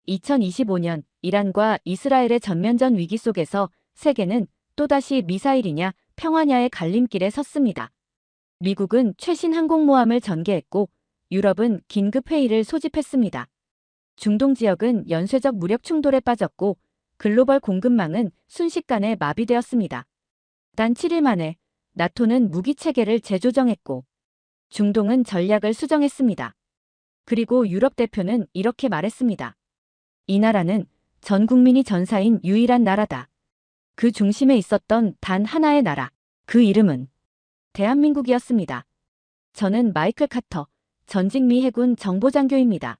2025년 이란과 이스라엘의 전면전 위기 속에서 세계는 또다시 미사일이냐 평화냐의 갈림길에 섰습니다. 미국은 최신 항공모함을 전개했고 유럽은 긴급 회의를 소집했습니다. 중동 지역은 연쇄적 무력 충돌에 빠졌고 글로벌 공급망은 순식간에 마비되었습니다. 단 7일 만에 나토는 무기 체계를 재조정했고 중동은 전략을 수정했습니다. 그리고 유럽 대표는 이렇게 말했습니다. 이 나라는 전 국민이 전사인 유일한 나라다. 그 중심에 있었던 단 하나의 나라, 그 이름은 대한민국이었습니다. 저는 마이클 카터, 전직 미 해군 정보장교입니다.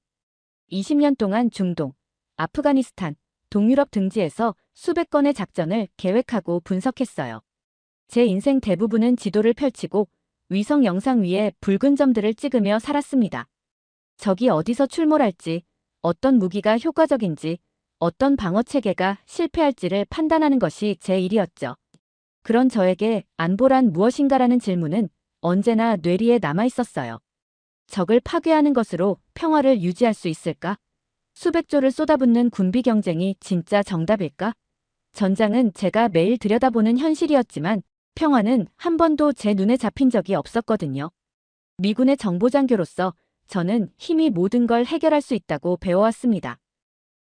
20년 동안 중동, 아프가니스탄, 동유럽 등지에서 수백 건의 작전을 계획하고 분석했어요. 제 인생 대부분은 지도를 펼치고 위성 영상 위에 붉은 점들을 찍으며 살았습니다. 적이 어디서 출몰할지, 어떤 무기가 효과적인지, 어떤 방어체계가 실패할지를 판단하는 것이 제 일이었죠. 그런 저에게 안보란 무엇인가라는 질문은 언제나 뇌리에 남아있었어요. 적을 파괴하는 것으로 평화를 유지할 수 있을까? 수백 조를 쏟아붓는 군비 경쟁이 진짜 정답일까? 전장은 제가 매일 들여다보는 현실이었지만 평화는 한 번도 제 눈에 잡힌 적이 없었거든요. 미군의 정보장교로서 저는 힘이 모든 걸 해결할 수 있다고 배워왔습니다.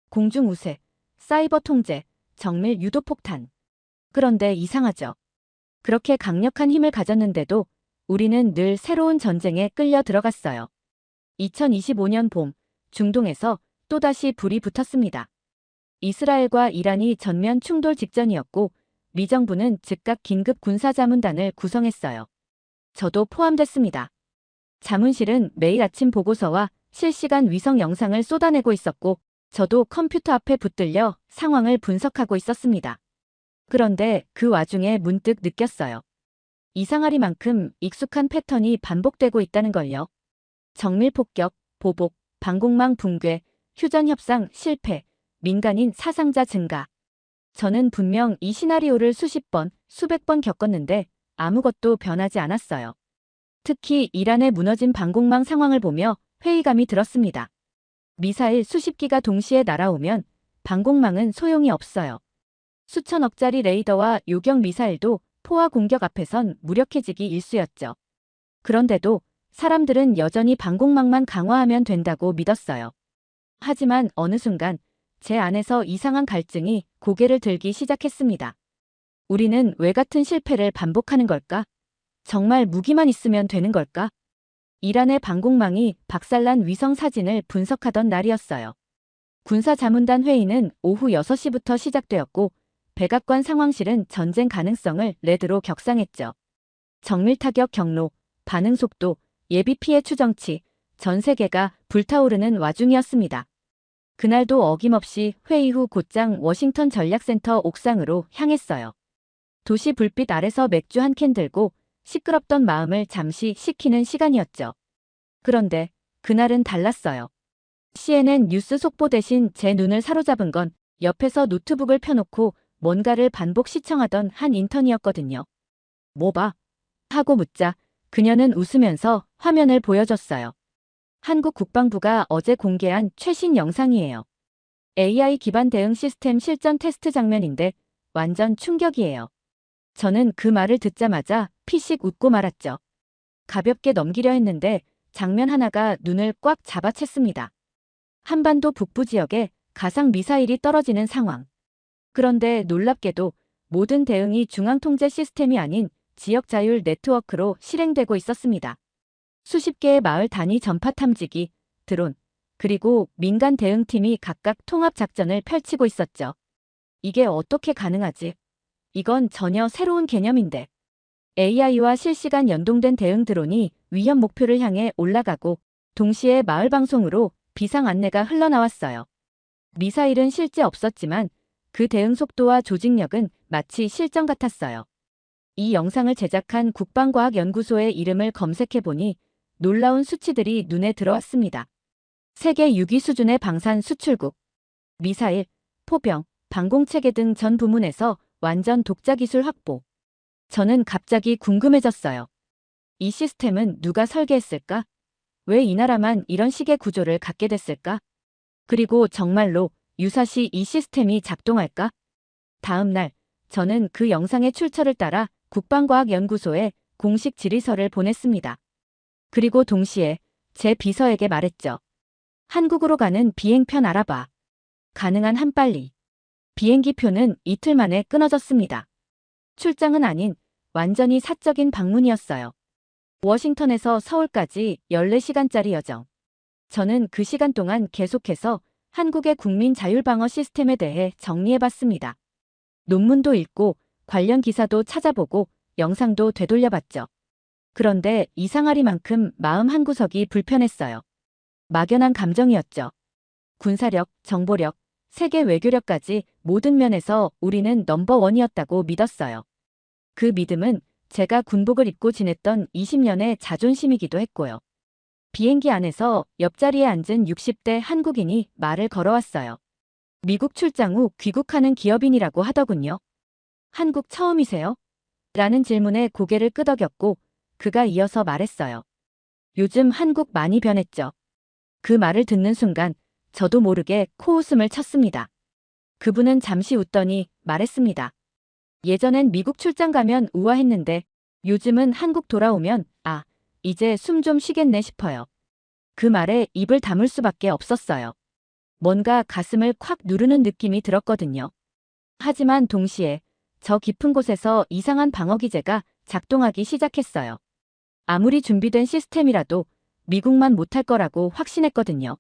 공중 우세, 사이버 통제, 정밀 유도폭탄. 그런데 이상하죠. 그렇게 강력한 힘을 가졌는데도 우리는 늘 새로운 전쟁에 끌려 들어갔어요. 2025년 봄, 중동에서 또다시 불이 붙었습니다. 이스라엘과 이란이 전면 충돌 직전이었고 미 정부는 즉각 긴급 군사자문단을 구성했어요. 저도 포함됐습니다. 자문실은 매일 아침 보고서와 실시간 위성 영상을 쏟아내고 있었고 저도 컴퓨터 앞에 붙들려 상황을 분석하고 있었습니다. 그런데 그 와중에 문득 느꼈어요. 이상하리만큼 익숙한 패턴이 반복되고 있다는 걸요. 정밀 폭격, 보복, 방공망 붕괴, 휴전 협상 실패, 민간인 사상자 증가. 저는 분명 이 시나리오를 수십 번, 수백 번 겪었는데 아무것도 변하지 않았어요. 특히 이란의 무너진 방공망 상황을 보며 회의감이 들었습니다. 미사일 수십 기가 동시에 날아오면 방공망은 소용이 없어요. 수천억짜리 레이더와 요격 미사일도 포화 공격 앞에선 무력해지기 일쑤였죠. 그런데도 사람들은 여전히 방공망만 강화하면 된다고 믿었어요. 하지만 어느 순간 제 안에서 이상한 갈증이 고개를 들기 시작했습니다. 우리는 왜 같은 실패를 반복하는 걸까? 정말 무기만 있으면 되는 걸까? 이란의 방공망이 박살난 위성 사진을 분석하던 날이었어요. 군사자문단 회의는 오후 6시부터 시작되었고 백악관 상황실은 전쟁 가능성을 레드로 격상했죠. 정밀타격 경로, 반응 속도, 예비 피해 추정치, 전 세계가 불타오르는 와중이었습니다. 그날도 어김없이 회의 후 곧장 워싱턴 전략센터 옥상으로 향했어요. 도시 불빛 아래서 맥주 한 캔 들고 시끄럽던 마음을 잠시 식히는 시간이었죠. 그런데 그날은 달랐어요. CNN 뉴스 속보 대신 제 눈을 사로잡은 건 옆에서 노트북을 펴놓고 뭔가를 반복 시청하던 한 인턴이었거든요. 뭐 봐? 하고 묻자 그녀는 웃으면서 화면을 보여줬어요. 한국 국방부가 어제 공개한 최신 영상이에요. AI 기반 대응 시스템 실전 테스트 장면인데 완전 충격이에요. 저는 그 말을 듣자마자 피식 웃고 말았죠. 가볍게 넘기려 했는데 장면 하나가 눈을 꽉 잡아챘습니다. 한반도 북부 지역에 가상 미사일이 떨어지는 상황. 그런데 놀랍게도 모든 대응이 중앙통제 시스템이 아닌 지역 자율 네트워크로 실행되고 있었습니다. 수십 개의 마을 단위 전파 탐지기, 드론, 그리고 민간 대응팀이 각각 통합 작전을 펼치고 있었죠. 이게 어떻게 가능하지? 이건 전혀 새로운 개념인데. AI와 실시간 연동된 대응 드론이 위험 목표를 향해 올라가고 동시에 마을 방송으로 비상 안내가 흘러나왔어요. 미사일은 실제 없었지만 그 대응 속도와 조직력은 마치 실전 같았어요. 이 영상을 제작한 국방과학연구소의 이름을 검색해보니 놀라운 수치들이 눈에 들어왔습니다. 세계 6위 수준의 방산 수출국, 미사일, 포병, 방공체계 등 전 부문에서 완전 독자 기술 확보. 저는 갑자기 궁금해졌어요. 이 시스템은 누가 설계했을까? 왜 이 나라만 이런 식의 구조를 갖게 됐을까? 그리고 정말로 유사시 이 시스템이 작동할까? 다음 날, 저는 그 영상의 출처를 따라 국방과학연구소에 공식 질의서를 보냈습니다. 그리고 동시에 제 비서에게 말했죠. 한국으로 가는 비행편 알아봐. 가능한 한 빨리. 비행기표는 이틀 만에 끊어졌습니다. 출장은 아닌 완전히 사적인 방문이었어요. 워싱턴에서 서울까지 14시간짜리 여정. 저는 그 시간 동안 계속해서 한국의 국민 자율방어 시스템에 대해 정리해봤습니다. 논문도 읽고 관련 기사도 찾아보고 영상도 되돌려봤죠. 그런데 이상하리만큼 마음 한구석이 불편했어요. 막연한 감정이었죠. 군사력, 정보력, 세계 외교력까지 모든 면에서 우리는 넘버원이었다고 믿었어요. 그 믿음은 제가 군복을 입고 지냈던 20년의 자존심이기도 했고요. 비행기 안에서 옆자리에 앉은 60대 한국인이 말을 걸어왔어요. 미국 출장 후 귀국하는 기업인이라고 하더군요. 한국 처음이세요? 라는 질문에 고개를 끄덕였고 그가 이어서 말했어요. 요즘 한국 많이 변했죠. 그 말을 듣는 순간 저도 모르게 코웃음을 쳤습니다. 그분은 잠시 웃더니 말했습니다. 예전엔 미국 출장 가면 우아했는데 요즘은 한국 돌아오면 이제 숨 좀 쉬겠네 싶어요. 그 말에 입을 다물 수밖에 없었어요. 뭔가 가슴을 콱 누르는 느낌이 들었거든요. 하지만 동시에 저 깊은 곳에서 이상한 방어 기제가 작동하기 시작했어요. 아무리 준비된 시스템이라도 미국만 못할 거라고 확신했거든요.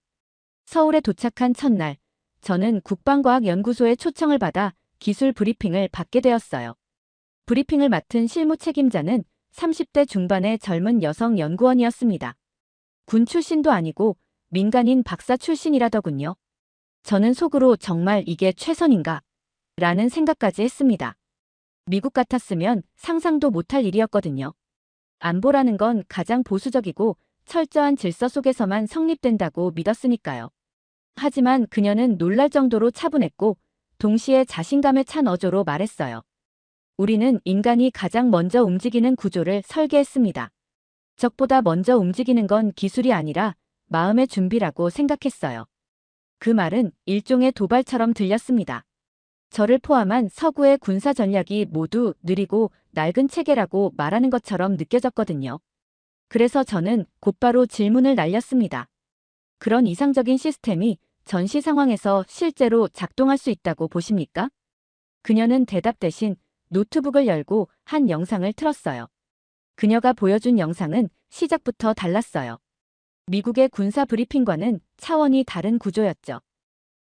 서울에 도착한 첫날, 저는 국방과학연구소의 초청을 받아 기술 브리핑을 받게 되었어요. 브리핑을 맡은 실무 책임자는 30대 중반의 젊은 여성 연구원이었습니다. 군 출신도 아니고 민간인 박사 출신이라더군요. 저는 속으로 정말 이게 최선인가? 라는 생각까지 했습니다. 미국 같았으면 상상도 못할 일이었거든요. 안보라는 건 가장 보수적이고 철저한 질서 속에서만 성립된다고 믿었으니까요. 하지만 그녀는 놀랄 정도로 차분했고 동시에 자신감에 찬 어조로 말했어요. 우리는 인간이 가장 먼저 움직이는 구조를 설계했습니다. 적보다 먼저 움직이는 건 기술이 아니라 마음의 준비라고 생각했어요. 그 말은 일종의 도발처럼 들렸습니다. 저를 포함한 서구의 군사 전략이 모두 느리고 낡은 체계라고 말하는 것처럼 느껴졌거든요. 그래서 저는 곧바로 질문을 날렸습니다. 그런 이상적인 시스템이 전시 상황에서 실제로 작동할 수 있다고 보십니까? 그녀는 대답 대신 노트북을 열고 한 영상을 틀었어요. 그녀가 보여준 영상은 시작부터 달랐어요. 미국의 군사 브리핑과는 차원이 다른 구조였죠.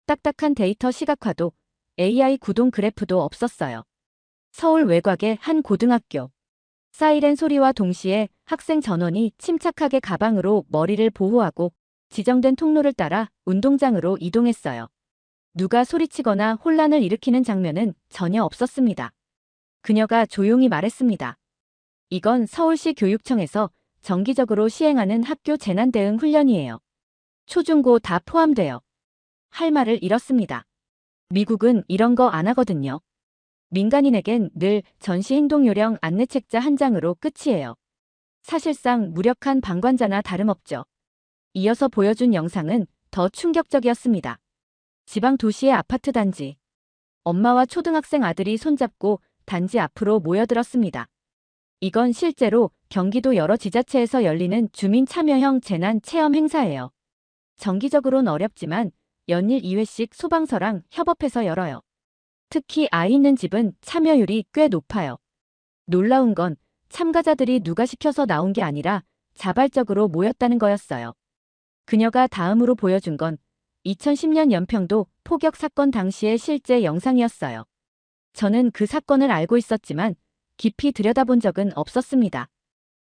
딱딱한 데이터 시각화도 AI 구동 그래프도 없었어요. 서울 외곽의 한 고등학교. 사이렌 소리와 동시에 학생 전원이 침착하게 가방으로 머리를 보호하고 지정된 통로를 따라 운동장으로 이동했어요. 누가 소리치거나 혼란을 일으키는 장면은 전혀 없었습니다. 그녀가 조용히 말했습니다. 이건 서울시 교육청에서 정기적으로 시행하는 학교 재난 대응 훈련이에요. 초중고 다 포함돼요. 할 말을 잃었습니다. 미국은 이런 거 안 하거든요. 민간인에겐 늘 전시 행동 요령 안내책자 한 장으로 끝이에요. 사실상 무력한 방관자나 다름없죠. 이어서 보여준 영상은 더 충격적이었습니다. 지방 도시의 아파트 단지. 엄마와 초등학생 아들이 손잡고 단지 앞으로 모여들었습니다. 이건 실제로 경기도 여러 지자체에서 열리는 주민 참여형 재난 체험 행사예요. 정기적으로는 어렵지만 연일 2회씩 소방서랑 협업해서 열어요. 특히 아이 있는 집은 참여율이 꽤 높아요. 놀라운 건 참가자들이 누가 시켜서 나온 게 아니라 자발적으로 모였다는 거였어요. 그녀가 다음으로 보여준 건 2010년 연평도 포격 사건 당시의 실제 영상이었어요. 저는 그 사건을 알고 있었지만 깊이 들여다본 적은 없었습니다.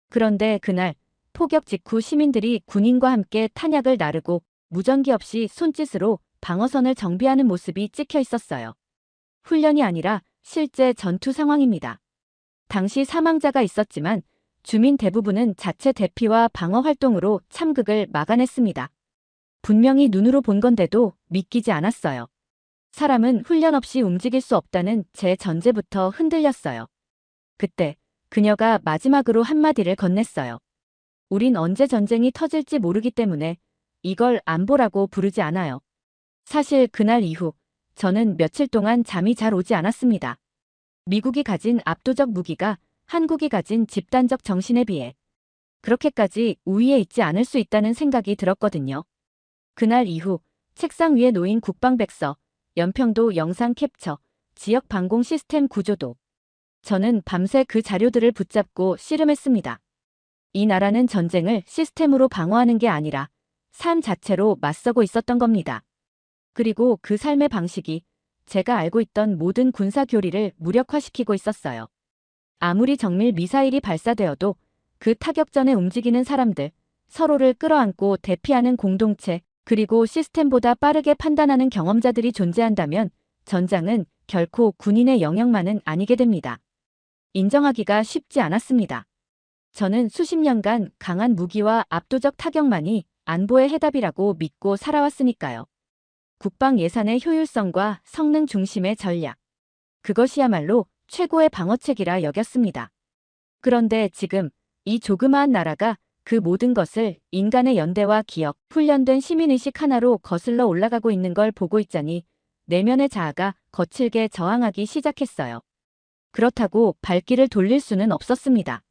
그런데 그날 포격 직후 시민들이 군인과 함께 탄약을 나르고 무전기 없이 손짓으로 방어선을 정비하는 모습이 찍혀 있었어요. 훈련이 아니라 실제 전투 상황입니다. 당시 사망자가 있었지만 주민 대부분은 자체 대피와 방어 활동으로 참극을 막아냈습니다. 분명히 눈으로 본 건데도 믿기지 않았어요. 사람은 훈련 없이 움직일 수 없다는 제 전제부터 흔들렸어요. 그때 그녀가 마지막으로 한마디를 건넸어요. 우린 언제 전쟁이 터질지 모르기 때문에 이걸 안보라고 부르지 않아요. 사실 그날 이후 저는 며칠 동안 잠이 잘 오지 않았습니다. 미국이 가진 압도적 무기가 한국이 가진 집단적 정신에 비해 그렇게까지 우위에 있지 않을 수 있다는 생각이 들었거든요. 그날 이후 책상 위에 놓인 국방백서, 연평도 영상 캡처, 지역 방공 시스템 구조도 저는 밤새 그 자료들을 붙잡고 씨름했습니다. 이 나라는 전쟁을 시스템으로 방어하는 게 아니라 삶 자체로 맞서고 있었던 겁니다. 그리고 그 삶의 방식이 제가 알고 있던 모든 군사 교리를 무력화시키고 있었어요. 아무리 정밀 미사일이 발사되어도 그 타격 전에 움직이는 사람들, 서로를 끌어안고 대피하는 공동체, 그리고 시스템보다 빠르게 판단하는 경험자들이 존재한다면 전장은 결코 군인의 영역만은 아니게 됩니다. 인정하기가 쉽지 않았습니다. 저는 수십 년간 강한 무기와 압도적 타격만이 안보의 해답이라고 믿고 살아왔으니까요. 국방 예산의 효율성과 성능 중심의 전략. 그것이야말로 최고의 방어책이라 여겼습니다. 그런데 지금 이 조그마한 나라가 그 모든 것을 인간의 연대와 기억, 훈련된 시민의식 하나로 거슬러 올라가고 있는 걸 보고 있자니 내면의 자아가 거칠게 저항하기 시작했어요. 그렇다고 발길을 돌릴 수는 없었습니다.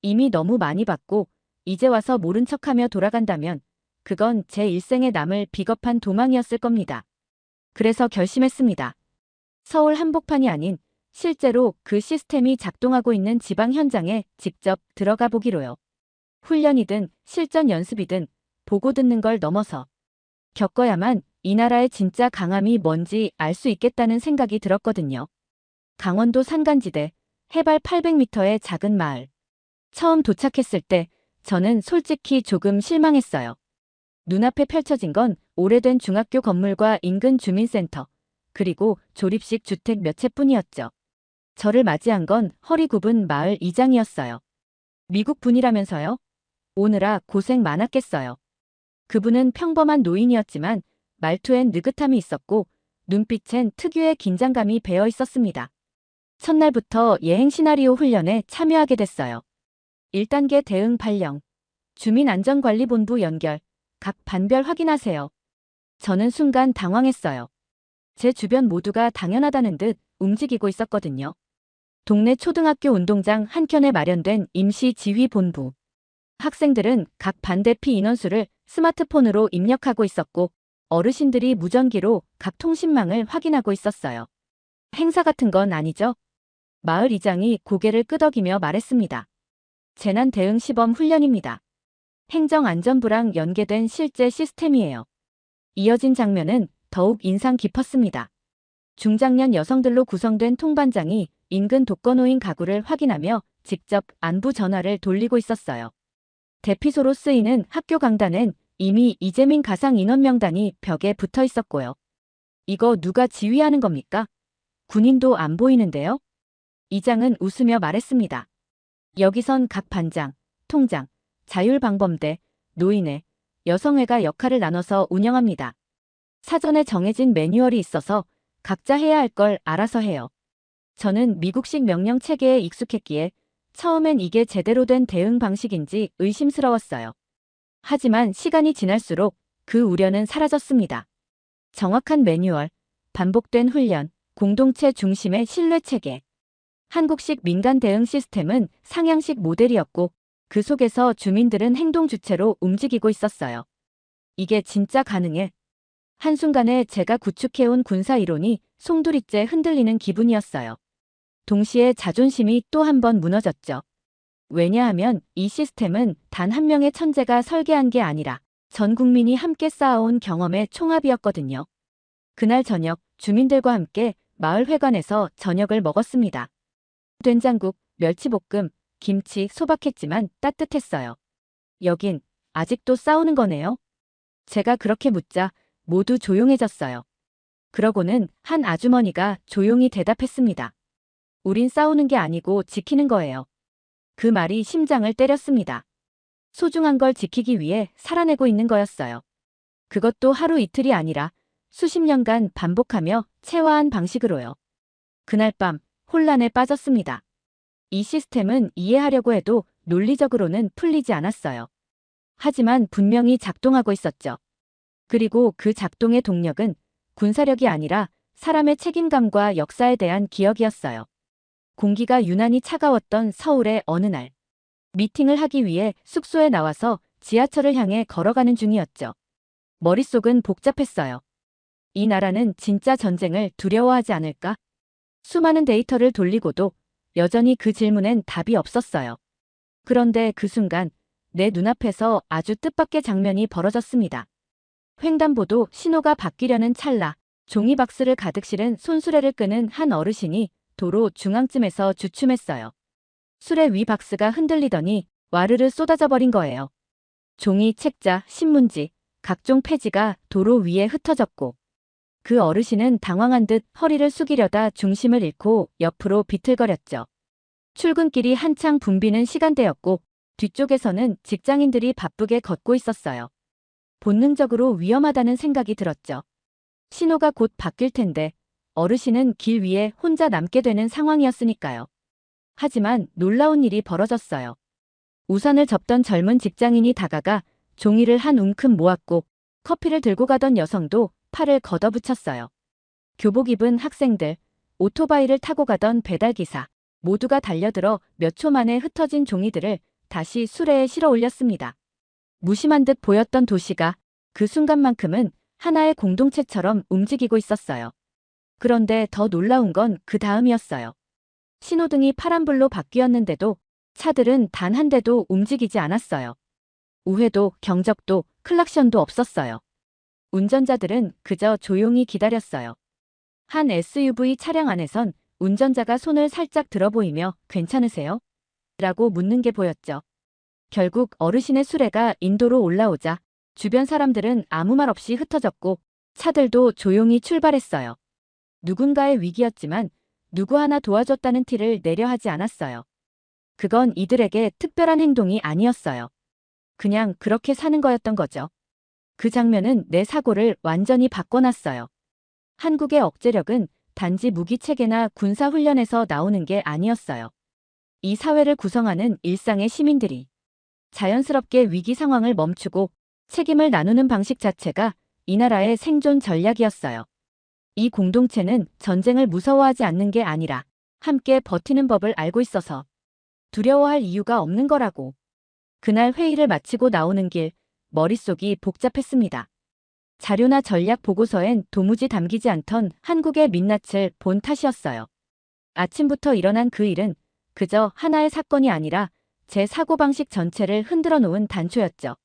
이미 너무 많이 받고 이제 와서 모른 척하며 돌아간다면 그건 제 일생에 남을 비겁한 도망이었을 겁니다. 그래서 결심했습니다. 서울 한복판이 아닌 실제로 그 시스템이 작동하고 있는 지방 현장에 직접 들어가 보기로요. 훈련이든 실전 연습이든 보고 듣는 걸 넘어서 겪어야만 이 나라의 진짜 강함이 뭔지 알 수 있겠다는 생각이 들었거든요. 강원도 산간지대 해발 800m의 작은 마을. 처음 도착했을 때 저는 솔직히 조금 실망했어요. 눈앞에 펼쳐진 건 오래된 중학교 건물과 인근 주민센터, 그리고 조립식 주택 몇 채뿐이었죠. 저를 맞이한 건 허리 굽은 마을 이장이었어요. 미국 분이라면서요? 오느라 고생 많았겠어요. 그분은 평범한 노인이었지만 말투엔 느긋함이 있었고 눈빛엔 특유의 긴장감이 배어 있었습니다. 첫날부터 예행 시나리오 훈련에 참여하게 됐어요. 1단계 대응 발령, 주민안전관리본부 연결, 각 반별 확인하세요. 저는 순간 당황했어요. 제 주변 모두가 당연하다는 듯 움직이고 있었거든요. 동네 초등학교 운동장 한켠에 마련된 임시 지휘본부. 학생들은 각 반대피 인원수를 스마트폰으로 입력하고 있었고 어르신들이 무전기로 각 통신망을 확인하고 있었어요. 행사 같은 건 아니죠? 마을 이장이 고개를 끄덕이며 말했습니다. 재난 대응 시범 훈련입니다. 행정안전부랑 연계된 실제 시스템이에요. 이어진 장면은 더욱 인상 깊었습니다. 중장년 여성들로 구성된 통반장이 인근 독거노인 가구를 확인하며 직접 안부 전화를 돌리고 있었어요. 대피소로 쓰이는 학교 강단엔 이미 이재민 가상 인원 명단이 벽에 붙어 있었고요. 이거 누가 지휘하는 겁니까? 군인도 안 보이는데요? 이장은 웃으며 말했습니다. 여기선 각 반장, 통장, 자율방범대, 노인회, 여성회가 역할을 나눠서 운영합니다. 사전에 정해진 매뉴얼이 있어서 각자 해야 할 걸 알아서 해요. 저는 미국식 명령 체계에 익숙했기에 처음엔 이게 제대로 된 대응 방식인지 의심스러웠어요. 하지만 시간이 지날수록 그 우려는 사라졌습니다. 정확한 매뉴얼, 반복된 훈련, 공동체 중심의 신뢰 체계. 한국식 민간 대응 시스템은 상향식 모델이었고 그 속에서 주민들은 행동 주체로 움직이고 있었어요. 이게 진짜 가능해? 한순간에 제가 구축해온 군사 이론이 송두리째 흔들리는 기분이었어요. 동시에 자존심이 또 한 번 무너졌죠. 왜냐하면 이 시스템은 단 한 명의 천재가 설계한 게 아니라 전 국민이 함께 쌓아온 경험의 총합이었거든요. 그날 저녁 주민들과 함께 마을 회관에서 저녁을 먹었습니다. 된장국, 멸치볶음, 김치, 소박했지만 따뜻했어요. 여긴 아직도 싸우는 거네요? 제가 그렇게 묻자 모두 조용해졌어요. 그러고는 한 아주머니가 조용히 대답했습니다. 우린 싸우는 게 아니고 지키는 거예요. 그 말이 심장을 때렸습니다. 소중한 걸 지키기 위해 살아내고 있는 거였어요. 그것도 하루 이틀이 아니라 수십 년간 반복하며 체화한 방식으로요. 그날 밤 혼란에 빠졌습니다. 이 시스템은 이해하려고 해도 논리적으로는 풀리지 않았어요. 하지만 분명히 작동하고 있었죠. 그리고 그 작동의 동력은 군사력이 아니라 사람의 책임감과 역사에 대한 기억이었어요. 공기가 유난히 차가웠던 서울의 어느 날, 미팅을 하기 위해 숙소에 나와서 지하철을 향해 걸어가는 중이었죠. 머릿속은 복잡했어요. 이 나라는 진짜 전쟁을 두려워하지 않을까? 수많은 데이터를 돌리고도 여전히 그 질문엔 답이 없었어요. 그런데 그 순간 내 눈앞에서 아주 뜻밖의 장면이 벌어졌습니다. 횡단보도 신호가 바뀌려는 찰나 종이박스를 가득 실은 손수레를 끄는 한 어르신이 도로 중앙쯤에서 주춤했어요. 수레 위 박스가 흔들리더니 와르르 쏟아져 버린 거예요. 종이, 책자, 신문지, 각종 폐지가 도로 위에 흩어졌고 그 어르신은 당황한 듯 허리를 숙이려다 중심을 잃고 옆으로 비틀거렸죠. 출근길이 한창 붐비는 시간대였고 뒤쪽에서는 직장인들이 바쁘게 걷고 있었어요. 본능적으로 위험하다는 생각이 들었죠. 신호가 곧 바뀔 텐데 어르신은 길 위에 혼자 남게 되는 상황이었으니까요. 하지만 놀라운 일이 벌어졌어요. 우산을 접던 젊은 직장인이 다가가 종이를 한 움큼 모았고 커피를 들고 가던 여성도 팔을 걷어붙였어요. 교복 입은 학생들, 오토바이를 타고 가던 배달기사, 모두가 달려들어 몇 초 만에 흩어진 종이들을 다시 수레에 실어 올렸습니다. 무심한 듯 보였던 도시가 그 순간만큼은 하나의 공동체처럼 움직이고 있었어요. 그런데 더 놀라운 건 그 다음이었어요. 신호등이 파란불로 바뀌었는데도 차들은 단 한 대도 움직이지 않았어요. 우회도, 경적도, 클락션도 없었어요. 운전자들은 그저 조용히 기다렸어요. 한 SUV 차량 안에선 운전자가 손을 살짝 들어 보이며 괜찮으세요? 라고 묻는 게 보였죠. 결국 어르신의 수레가 인도로 올라오자 주변 사람들은 아무 말 없이 흩어졌고 차들도 조용히 출발했어요. 누군가의 위기였지만 누구 하나 도와줬다는 티를 내려 하지 않았어요. 그건 이들에게 특별한 행동이 아니었어요. 그냥 그렇게 사는 거였던 거죠. 그 장면은 내 사고를 완전히 바꿔놨어요. 한국의 억제력은 단지 무기체계나 군사훈련에서 나오는 게 아니었어요. 이 사회를 구성하는 일상의 시민들이 자연스럽게 위기 상황을 멈추고 책임을 나누는 방식 자체가 이 나라의 생존 전략이었어요. 이 공동체는 전쟁을 무서워하지 않는 게 아니라 함께 버티는 법을 알고 있어서 두려워할 이유가 없는 거라고. 그날 회의를 마치고 나오는 길, 머릿속이 복잡했습니다. 자료나 전략 보고서엔 도무지 담기지 않던 한국의 민낯을 본 탓이었어요. 아침부터 일어난 그 일은 그저 하나의 사건이 아니라 제 사고방식 전체를 흔들어 놓은 단초였죠.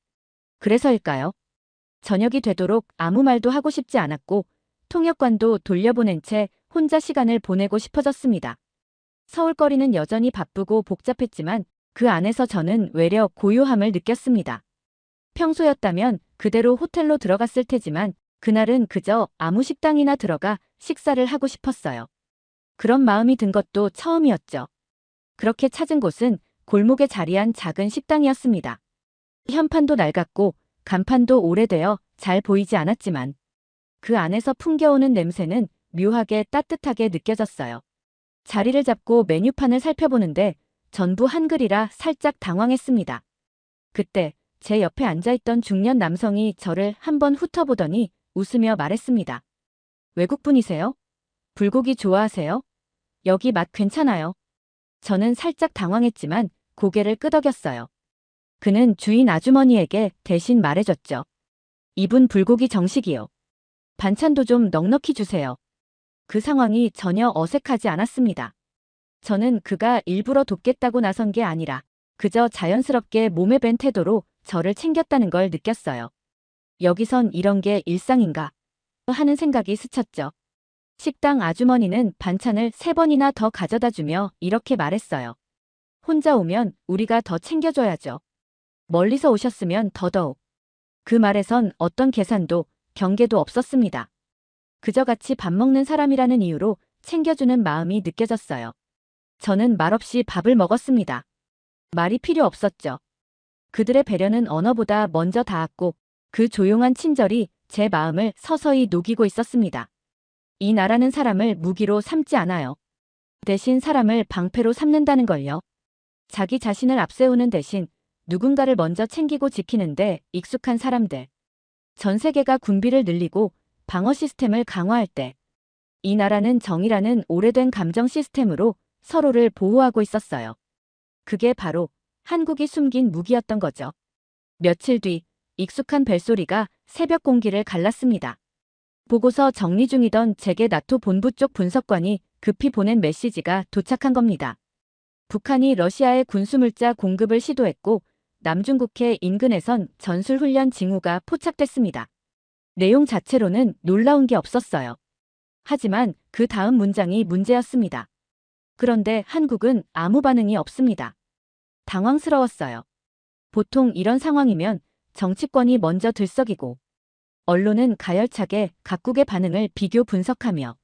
그래서일까요? 저녁이 되도록 아무 말도 하고 싶지 않았고 통역관도 돌려보낸 채 혼자 시간을 보내고 싶어졌습니다. 서울거리는 여전히 바쁘고 복잡했지만 그 안에서 저는 외려 고요함을 느꼈습니다. 평소였다면 그대로 호텔로 들어갔을 테지만 그날은 그저 아무 식당이나 들어가 식사를 하고 싶었어요. 그런 마음이 든 것도 처음이었죠. 그렇게 찾은 곳은 골목에 자리한 작은 식당이었습니다. 현판도 낡았고 간판도 오래되어 잘 보이지 않았지만 그 안에서 풍겨오는 냄새는 묘하게 따뜻하게 느껴졌어요. 자리를 잡고 메뉴판을 살펴보는데 전부 한글이라 살짝 당황했습니다. 그때 제 옆에 앉아있던 중년 남성이 저를 한번 훑어보더니 웃으며 말했습니다. 외국분이세요? 불고기 좋아하세요? 여기 맛 괜찮아요. 저는 살짝 당황했지만 고개를 끄덕였어요. 그는 주인 아주머니에게 대신 말해줬죠. 이분 불고기 정식이요. 반찬도 좀 넉넉히 주세요. 그 상황이 전혀 어색하지 않았습니다. 저는 그가 일부러 돕겠다고 나선 게 아니라 그저 자연스럽게 몸에 밴 태도로 저를 챙겼다는 걸 느꼈어요. 여기선 이런 게 일상인가 하는 생각이 스쳤죠. 식당 아주머니는 반찬을 3번이나 더 가져다 주며 이렇게 말했어요. 혼자 오면 우리가 더 챙겨줘야죠. 멀리서 오셨으면 더더욱. 그 말에선 어떤 계산도 경계도 없었습니다. 그저 같이 밥 먹는 사람이라는 이유로 챙겨주는 마음이 느껴졌어요. 저는 말없이 밥을 먹었습니다. 말이 필요 없었죠. 그들의 배려는 언어보다 먼저 닿았고 그 조용한 친절이 제 마음을 서서히 녹이고 있었습니다. 이 나라는 사람을 무기로 삼지 않아요. 대신 사람을 방패로 삼는다는 걸요. 자기 자신을 앞세우는 대신 누군가를 먼저 챙기고 지키는데 익숙한 사람들. 전 세계가 군비를 늘리고 방어 시스템을 강화할 때 이 나라는 정이라는 오래된 감정 시스템으로 서로를 보호하고 있었어요. 그게 바로 한국이 숨긴 무기였던 거죠. 며칠 뒤 익숙한 벨소리가 새벽 공기를 갈랐습니다. 보고서 정리 중이던 제게 나토 본부 쪽 분석관이 급히 보낸 메시지가 도착한 겁니다. 북한이 러시아에 군수물자 공급을 시도했고 남중국해 인근에선 전술훈련 징후가 포착됐습니다. 내용 자체로는 놀라운 게 없었어요. 하지만 그 다음 문장이 문제였습니다. 그런데 한국은 아무 반응이 없습니다. 당황스러웠어요. 보통 이런 상황이면 정치권이 먼저 들썩이고 언론은 가열차게 각국의 반응을 비교 분석하며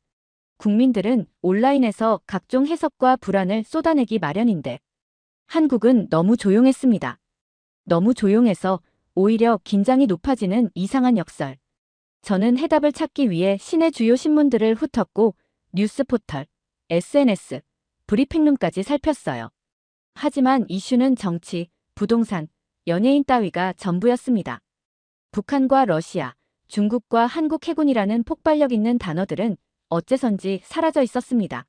국민들은 온라인에서 각종 해석과 불안을 쏟아내기 마련인데 한국은 너무 조용했습니다. 너무 조용해서 오히려 긴장이 높아지는 이상한 역설. 저는 해답을 찾기 위해 시내 주요 신문들을 훑었고 뉴스 포털, SNS, 브리핑룸까지 살폈어요. 하지만 이슈는 정치, 부동산, 연예인 따위가 전부였습니다. 북한과 러시아, 중국과 한국 해군이라는 폭발력 있는 단어들은 어째선지 사라져 있었습니다.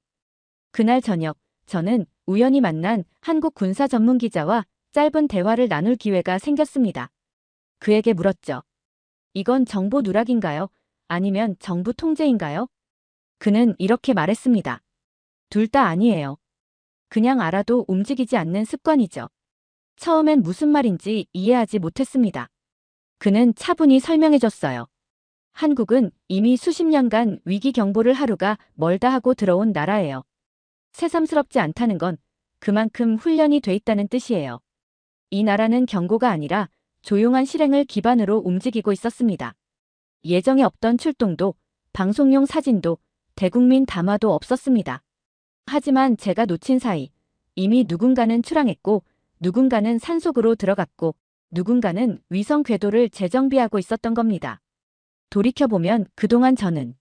그날 저녁, 저는 우연히 만난 한국 군사 전문 기자와 짧은 대화를 나눌 기회가 생겼습니다. 그에게 물었죠. 이건 정보 누락인가요? 아니면 정부 통제인가요? 그는 이렇게 말했습니다. 둘 다 아니에요. 그냥 알아도 움직이지 않는 습관이죠. 처음엔 무슨 말인지 이해하지 못했습니다. 그는 차분히 설명해줬어요. 한국은 이미 수십 년간 위기 경보를 하루가 멀다 하고 들어온 나라예요. 새삼스럽지 않다는 건 그만큼 훈련이 돼 있다는 뜻이에요. 이 나라는 경고가 아니라 조용한 실행을 기반으로 움직이고 있었습니다. 예정에 없던 출동도, 방송용 사진도, 대국민 담화도 없었습니다. 하지만 제가 놓친 사이 이미 누군가는 출항했고 누군가는 산속으로 들어갔고 누군가는 위성 궤도를 재정비하고 있었던 겁니다. 돌이켜보면 그동안 저는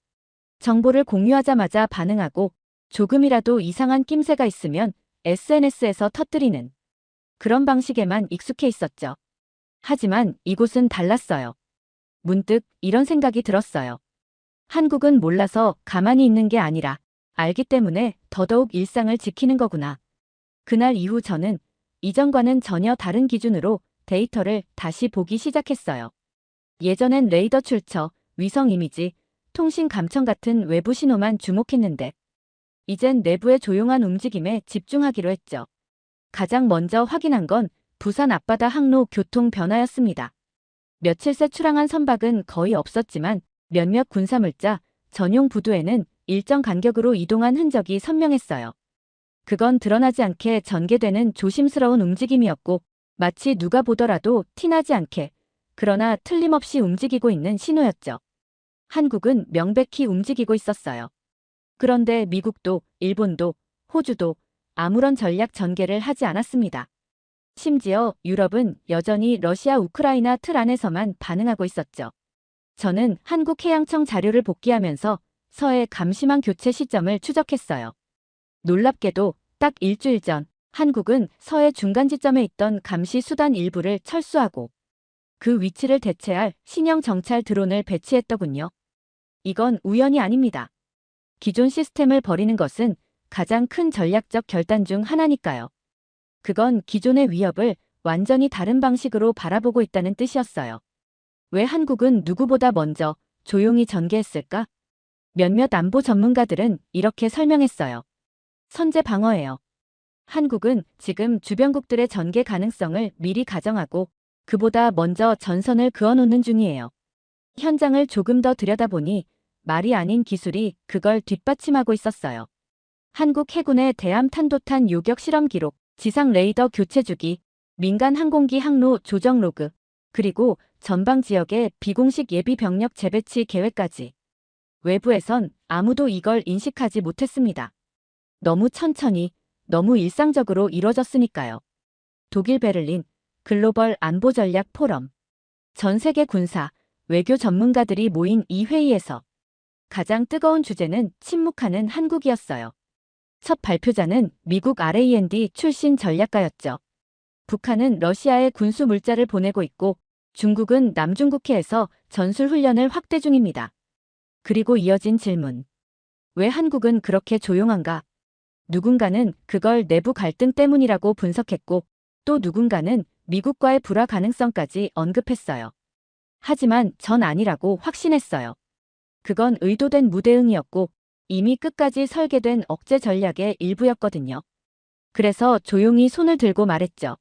정보를 공유하자마자 반응하고 조금이라도 이상한 낌새가 있으면 SNS에서 터뜨리는 그런 방식에만 익숙해 있었죠. 하지만 이곳은 달랐어요. 문득 이런 생각이 들었어요. 한국은 몰라서 가만히 있는 게 아니라 알기 때문에 더더욱 일상을 지키는 거구나. 그날 이후 저는 이전과는 전혀 다른 기준으로 데이터를 다시 보기 시작했어요. 예전엔 레이더 출처, 위성 이미지, 통신 감청 같은 외부 신호만 주목했는데 이젠 내부의 조용한 움직임에 집중하기로 했죠. 가장 먼저 확인한 건 부산 앞바다 항로 교통 변화였습니다. 며칠 새 출항한 선박은 거의 없었지만 몇몇 군사물자, 전용 부두에는 일정 간격으로 이동한 흔적이 선명했어요. 그건 드러나지 않게 전개되는 조심스러운 움직임이었고 마치 누가 보더라도 티나지 않게 그러나 틀림없이 움직이고 있는 신호였죠. 한국은 명백히 움직이고 있었어요. 그런데 미국도 일본도 호주도 아무런 전략 전개를 하지 않았습니다. 심지어 유럽은 여전히 러시아 우크라이나 틀 안에서만 반응하고 있었죠. 저는 한국해양청 자료를 복귀하면서 서해 감시망 교체 시점을 추적했어요. 놀랍게도 딱 일주일 전 한국은 서해 중간 지점에 있던 감시 수단 일부를 철수하고 그 위치를 대체할 신형 정찰 드론을 배치했더군요. 이건 우연이 아닙니다. 기존 시스템을 버리는 것은 가장 큰 전략적 결단 중 하나니까요. 그건 기존의 위협을 완전히 다른 방식으로 바라보고 있다는 뜻이었어요. 왜 한국은 누구보다 먼저 조용히 전개했을까? 몇몇 안보 전문가들은 이렇게 설명했어요. 선제 방어예요. 한국은 지금 주변국들의 전개 가능성을 미리 가정하고 그보다 먼저 전선을 그어놓는 중이에요. 현장을 조금 더 들여다보니 말이 아닌 기술이 그걸 뒷받침하고 있었어요. 한국 해군의 대함 탄도탄 요격 실험 기록, 지상 레이더 교체 주기, 민간 항공기 항로 조정 로그, 그리고 전방 지역의 비공식 예비 병력 재배치 계획까지. 외부에선 아무도 이걸 인식하지 못했습니다. 너무 천천히, 너무 일상적으로 이뤄졌으니까요. 독일 베를린 글로벌 안보 전략 포럼. 전 세계 군사, 외교 전문가들이 모인 이 회의에서 가장 뜨거운 주제는 침묵하는 한국이었어요. 첫 발표자는 미국 RAND 출신 전략가였죠. 북한은 러시아에 군수 물자를 보내고 있고 중국은 남중국해에서 전술훈련을 확대 중입니다. 그리고 이어진 질문. 왜 한국은 그렇게 조용한가? 누군가는 그걸 내부 갈등 때문이라고 분석했고, 또 누군가는 미국과의 불화 가능성까지 언급했어요. 하지만 전 아니라고 확신했어요. 그건 의도된 무대응이었고, 이미 끝까지 설계된 억제 전략의 일부였거든요. 그래서 조용히 손을 들고 말했죠.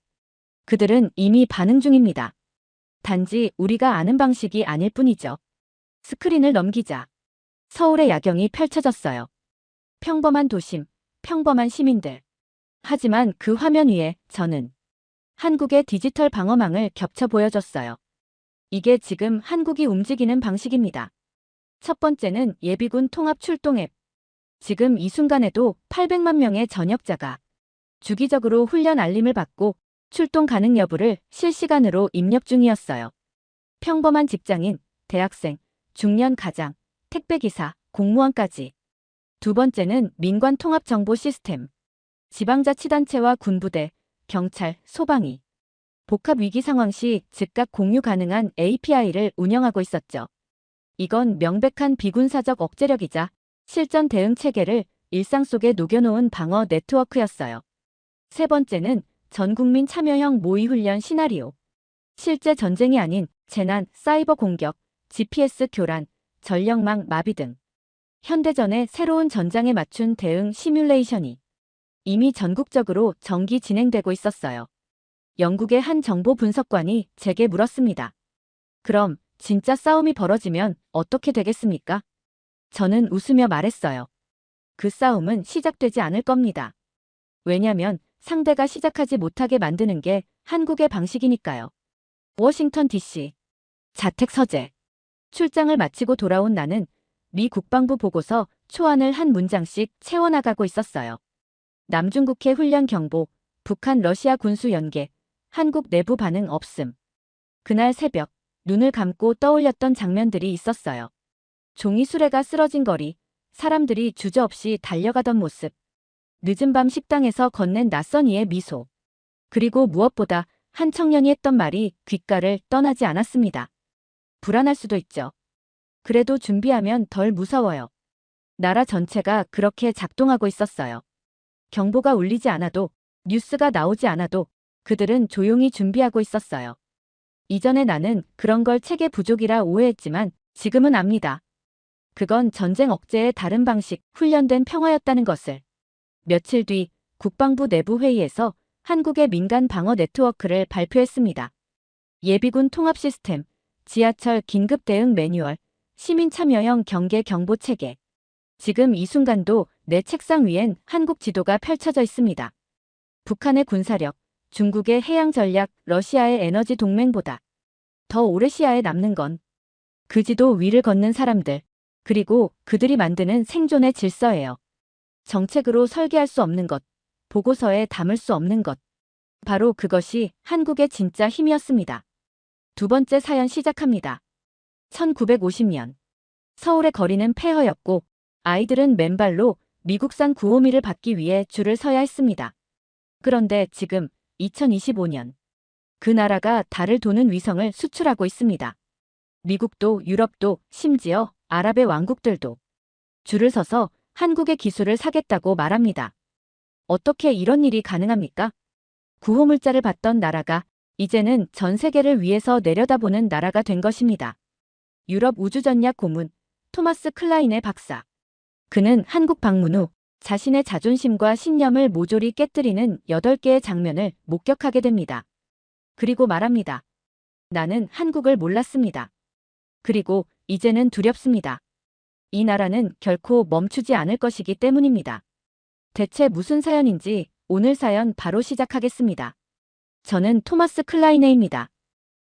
그들은 이미 반응 중입니다. 단지 우리가 아는 방식이 아닐 뿐이죠. 스크린을 넘기자. 서울의 야경이 펼쳐졌어요. 평범한 도심, 평범한 시민들. 하지만 그 화면 위에 저는 한국의 디지털 방어망을 겹쳐 보여줬어요. 이게 지금 한국이 움직이는 방식입니다. 첫 번째는 예비군 통합 출동 앱. 지금 이 순간에도 800만 명의 전역자가 주기적으로 훈련 알림을 받고 출동 가능 여부를 실시간으로 입력 중이었어요. 평범한 직장인, 대학생, 중년 가장, 택배기사, 공무원까지. 두 번째는 민관 통합 정보 시스템. 지방자치단체와 군부대, 경찰, 소방이 복합 위기 상황 시 즉각 공유 가능한 API를 운영하고 있었죠. 이건 명백한 비군사적 억제력이자 실전 대응 체계를 일상 속에 녹여놓은 방어 네트워크였어요. 세 번째는 전국민 참여형 모의훈련 시나리오. 실제 전쟁이 아닌 재난, 사이버 공격, GPS 교란, 전력망 마비 등 현대전의 새로운 전장에 맞춘 대응 시뮬레이션이 이미 전국적으로 정기 진행되고 있었어요. 영국의 한 정보 분석관이 제게 물었습니다. 그럼 진짜 싸움이 벌어지면 어떻게 되겠습니까? 저는 웃으며 말했어요. 그 싸움은 시작되지 않을 겁니다. 왜냐면 상대가 시작하지 못하게 만드는 게 한국의 방식이니까요. 워싱턴 DC. 자택 서재. 출장을 마치고 돌아온 나는 미 국방부 보고서 초안을 한 문장씩 채워나가고 있었어요. 남중국해 훈련 경보, 북한 러시아 군수 연계, 한국 내부 반응 없음. 그날 새벽, 눈을 감고 떠올렸던 장면들이 있었어요. 종이 수레가 쓰러진 거리, 사람들이 주저없이 달려가던 모습. 늦은 밤 식당에서 건넨 낯선 이의 미소. 그리고 무엇보다 한 청년이 했던 말이 귓가를 떠나지 않았습니다. 불안할 수도 있죠. 그래도 준비하면 덜 무서워요. 나라 전체가 그렇게 작동하고 있었어요. 경보가 울리지 않아도, 뉴스가 나오지 않아도 그들은 조용히 준비하고 있었어요. 이전에 나는 그런 걸 체계 부족이라 오해했지만 지금은 압니다. 그건 전쟁 억제의 다른 방식, 훈련된 평화였다는 것을. 며칠 뒤 국방부 내부 회의에서 한국의 민간 방어 네트워크를 발표했습니다. 예비군 통합 시스템, 지하철 긴급 대응 매뉴얼, 시민 참여형 경계 경보 체계. 지금 이 순간도 내 책상 위엔 한국 지도가 펼쳐져 있습니다. 북한의 군사력, 중국의 해양 전략, 러시아의 에너지 동맹보다 더 오래 시야에 남는 건 그 지도 위를 걷는 사람들, 그리고 그들이 만드는 생존의 질서예요. 정책으로 설계할 수 없는 것, 보고서에 담을 수 없는 것. 바로 그것이 한국의 진짜 힘이었습니다. 두 번째 사연 시작합니다. 1950년. 서울의 거리는 폐허였고 아이들은 맨발로 미국산 구호미를 받기 위해 줄을 서야 했습니다. 그런데 지금 2025년. 그 나라가 달을 도는 위성을 수출하고 있습니다. 미국도 유럽도 심지어 아랍의 왕국들도 줄을 서서 한국의 기술을 사겠다고 말합니다. 어떻게 이런 일이 가능합니까? 구호물자를 받던 나라가 이제는 전 세계를 위해서 내려다보는 나라가 된 것입니다. 유럽 우주전략 고문 토마스 클라인의 박사. 그는 한국 방문 후 자신의 자존심과 신념을 모조리 깨뜨리는 8개의 장면을 목격하게 됩니다. 그리고 말합니다. 나는 한국을 몰랐습니다. 그리고 이제는 두렵습니다. 이 나라는 결코 멈추지 않을 것이기 때문입니다. 대체 무슨 사연인지 오늘 사연 바로 시작하겠습니다. 저는 토마스 클라이네입니다.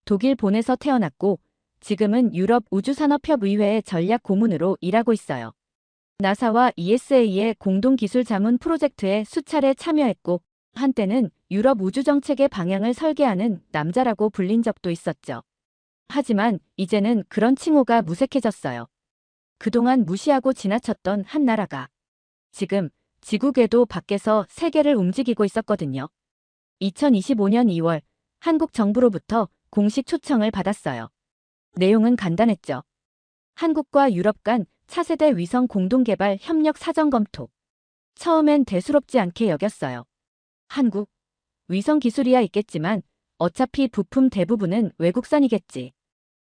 독일 본에서 태어났고 지금은 유럽 우주산업협의회의 전략 고문으로 일하고 있어요. 나사와 ESA의 공동기술 자문 프로젝트에 수차례 참여했고 한때는 유럽 우주정책의 방향을 설계하는 남자라고 불린 적도 있었죠. 하지만 이제는 그런 칭호가 무색해졌어요. 그동안 무시하고 지나쳤던 한 나라가 지금 지구 궤도 밖에서 세계를 움직이고 있었거든요. 2025년 2월 한국 정부로부터 공식 초청을 받았어요. 내용은 간단했죠. 한국과 유럽 간 차세대 위성 공동개발 협력 사전 검토. 처음엔 대수롭지 않게 여겼어요. 한국, 위성 기술이야 있겠지만 어차피 부품 대부분은 외국산이겠지.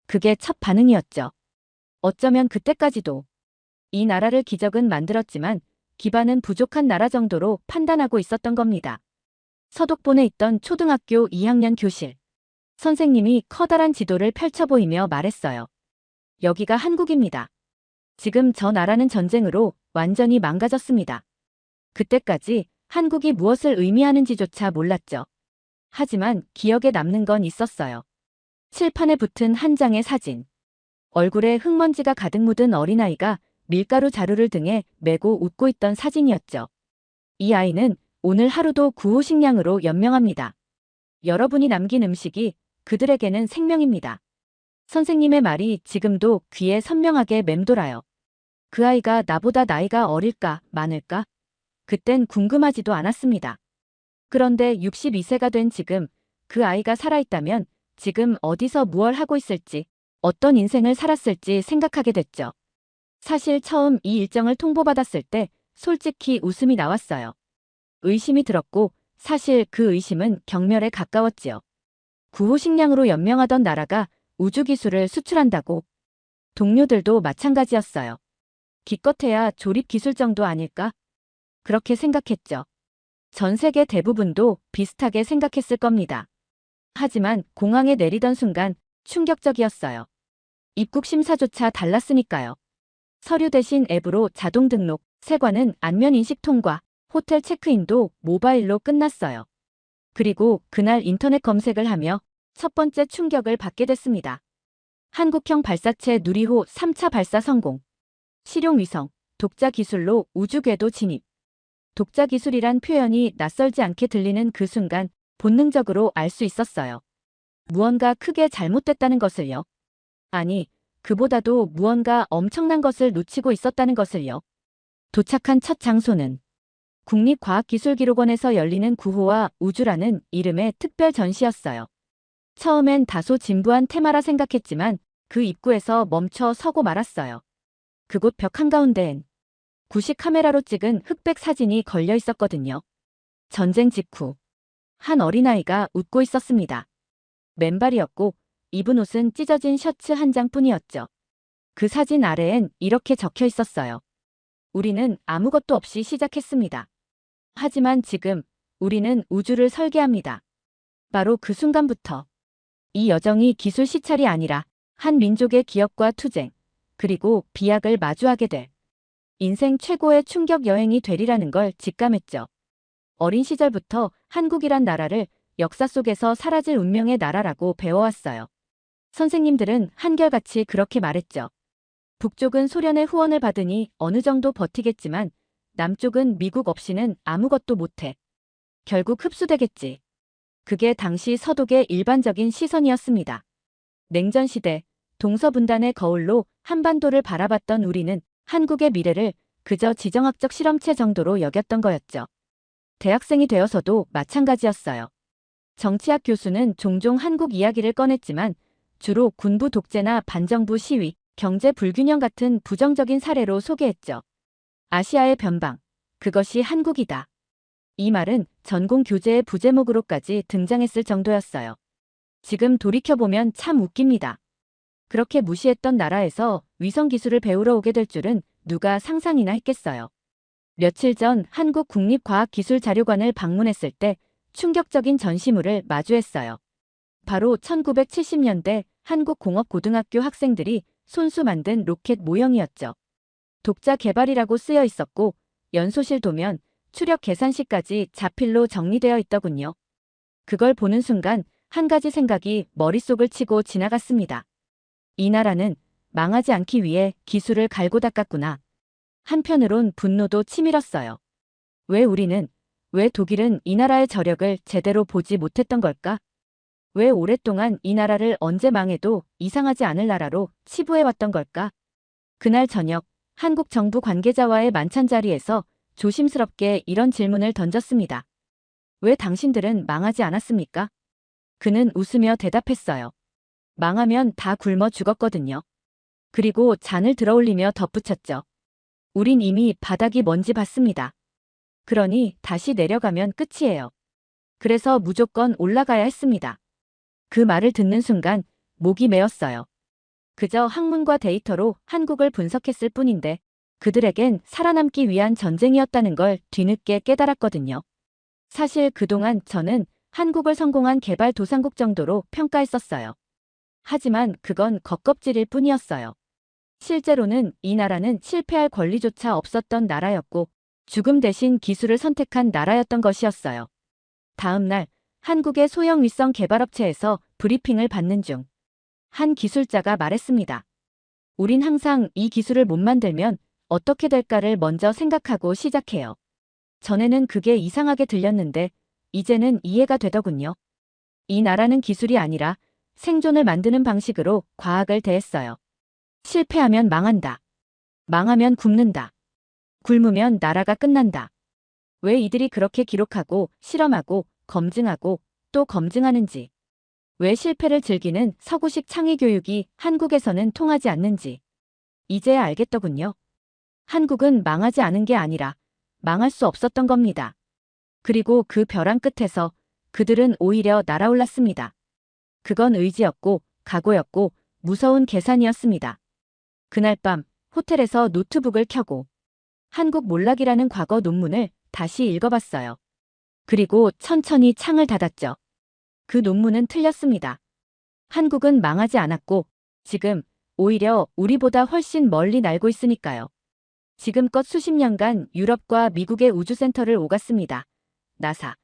그게 첫 반응이었죠. 어쩌면 그때까지도 이 나라를 기적은 만들었지만 기반은 부족한 나라 정도로 판단하고 있었던 겁니다. 서독본에 있던 초등학교 2학년 교실. 선생님이 커다란 지도를 펼쳐 보이며 말했어요. 여기가 한국입니다. 지금 저 나라는 전쟁으로 완전히 망가졌습니다. 그때까지 한국이 무엇을 의미하는지조차 몰랐죠. 하지만 기억에 남는 건 있었어요. 칠판에 붙은 한 장의 사진. 얼굴에 흙먼지가 가득 묻은 어린아이가 밀가루 자루를 등에 메고 웃고 있던 사진이었죠. 이 아이는 오늘 하루도 구호 식량으로 연명합니다. 여러분이 남긴 음식이 그들에게는 생명입니다. 선생님의 말이 지금도 귀에 선명하게 맴돌아요. 그 아이가 나보다 나이가 어릴까 많을까? 그땐 궁금하지도 않았습니다. 그런데 62세가 된 지금 그 아이가 살아있다면 지금 어디서 무얼 하고 있을지, 어떤 인생을 살았을지 생각하게 됐죠. 사실 처음 이 일정을 통보받았을 때 솔직히 웃음이 나왔어요. 의심이 들었고 사실 그 의심은 경멸에 가까웠지요. 구호 식량으로 연명하던 나라가 우주기술을 수출한다고. 동료들도 마찬가지였어요. 기껏해야 조립기술 정도 아닐까? 그렇게 생각했죠. 전 세계 대부분도 비슷하게 생각했을 겁니다. 하지만 공항에 내리던 순간 충격적이었어요. 입국 심사조차 달랐으니까요. 서류 대신 앱으로 자동 등록, 세관은 안면 인식 통과, 호텔 체크인도 모바일로 끝났어요. 그리고 그날 인터넷 검색을 하며 첫 번째 충격을 받게 됐습니다. 한국형 발사체 누리호 3차 발사 성공. 실용위성, 독자 기술로 우주궤도 진입. 독자 기술이란 표현이 낯설지 않게 들리는 그 순간 본능적으로 알 수 있었어요. 무언가 크게 잘못됐다는 것을요. 아니, 그보다도 무언가 엄청난 것을 놓치고 있었다는 것을요. 도착한 첫 장소는 국립과학기술기록원에서 열리는 구호와 우주라는 이름의 특별 전시였어요. 처음엔 다소 진부한 테마라 생각했지만 그 입구에서 멈춰 서고 말았어요. 그곳 벽 한가운데엔 구식 카메라로 찍은 흑백 사진이 걸려 있었거든요. 전쟁 직후 한 어린아이가 웃고 있었습니다. 맨발이었고 입은 옷은 찢어진 셔츠 한 장뿐이었죠. 그 사진 아래엔 이렇게 적혀 있었어요. 우리는 아무것도 없이 시작했습니다. 하지만 지금 우리는 우주를 설계합니다. 바로 그 순간부터 이 여정이 기술 시찰이 아니라 한 민족의 기억과 투쟁, 그리고 비약을 마주하게 될 인생 최고의 충격 여행이 되리라는 걸 직감했죠. 어린 시절부터 한국이란 나라를 역사 속에서 사라질 운명의 나라라고 배워왔어요. 선생님들은 한결같이 그렇게 말했죠. 북쪽은 소련의 후원을 받으니 어느 정도 버티겠지만 남쪽은 미국 없이는 아무것도 못해. 결국 흡수되겠지. 그게 당시 서독의 일반적인 시선이었습니다. 냉전시대, 동서분단의 거울로 한반도를 바라봤던 우리는 한국의 미래를 그저 지정학적 실험체 정도로 여겼던 거였죠. 대학생이 되어서도 마찬가지였어요. 정치학 교수는 종종 한국 이야기를 꺼냈지만 주로 군부 독재나 반정부 시위, 경제 불균형 같은 부정적인 사례로 소개했죠. 아시아의 변방, 그것이 한국이다. 이 말은 전공 교재의 부제목으로까지 등장했을 정도였어요. 지금 돌이켜보면 참 웃깁니다. 그렇게 무시했던 나라에서 위성 기술을 배우러 오게 될 줄은 누가 상상이나 했겠어요. 며칠 전 한국국립과학기술자료관을 방문했을 때 충격적인 전시물을 마주했어요. 바로 1970년대 한국공업고등학교 학생들이 손수 만든 로켓 모형이었죠. 독자 개발이라고 쓰여 있었고 연소실 도면, 추력 계산식까지 자필로 정리되어 있더군요. 그걸 보는 순간 한 가지 생각이 머릿속을 치고 지나갔습니다. 이 나라는 망하지 않기 위해 기술을 갈고 닦았구나. 한편으론 분노도 치밀었어요. 왜 독일은 이 나라의 저력을 제대로 보지 못했던 걸까? 왜 오랫동안 이 나라를 언제 망해도 이상하지 않을 나라로 치부해왔던 걸까? 그날 저녁 한국 정부 관계자와의 만찬 자리에서 조심스럽게 이런 질문을 던졌습니다. 왜 당신들은 망하지 않았습니까? 그는 웃으며 대답했어요. 망하면 다 굶어 죽었거든요. 그리고 잔을 들어올리며 덧붙였죠. 우린 이미 바닥이 뭔지 봤습니다. 그러니 다시 내려가면 끝이에요. 그래서 무조건 올라가야 했습니다. 그 말을 듣는 순간 목이 메었어요. 그저 학문과 데이터로 한국을 분석했을 뿐인데 그들에겐 살아남기 위한 전쟁이었다는 걸 뒤늦게 깨달았거든요. 사실 그동안 저는 한국을 성공한 개발도상국 정도로 평가했었어요. 하지만 그건 겉껍질일 뿐이었어요. 실제로는 이 나라는 실패할 권리조차 없었던 나라였고 죽음 대신 기술을 선택한 나라였던 것이었어요. 다음 날 한국의 소형 위성 개발업체에서 브리핑을 받는 중 한 기술자가 말했습니다. 우린 항상 이 기술을 못 만들면 어떻게 될까를 먼저 생각하고 시작해요. 전에는 그게 이상하게 들렸는데 이제는 이해가 되더군요. 이 나라는 기술이 아니라 생존을 만드는 방식으로 과학을 대했어요. 실패하면 망한다. 망하면 굶는다. 굶으면 나라가 끝난다. 왜 이들이 그렇게 기록하고 실험하고 검증하고 또 검증하는지. 왜 실패를 즐기는 서구식 창의 교육이 한국에서는 통하지 않는지. 이제야 알겠더군요. 한국은 망하지 않은 게 아니라 망할 수 없었던 겁니다. 그리고 그 벼랑 끝에서 그들은 오히려 날아올랐습니다. 그건 의지였고 각오였고 무서운 계산이었습니다. 그날 밤 호텔에서 노트북을 켜고 한국 몰락이라는 과거 논문을 다시 읽어봤어요. 그리고 천천히 창을 닫았죠. 그 논문은 틀렸습니다. 한국은 망하지 않았고 지금 오히려 우리보다 훨씬 멀리 날고 있으니까요. 지금껏 수십 년간 유럽과 미국의 우주센터를 오갔습니다. 나사,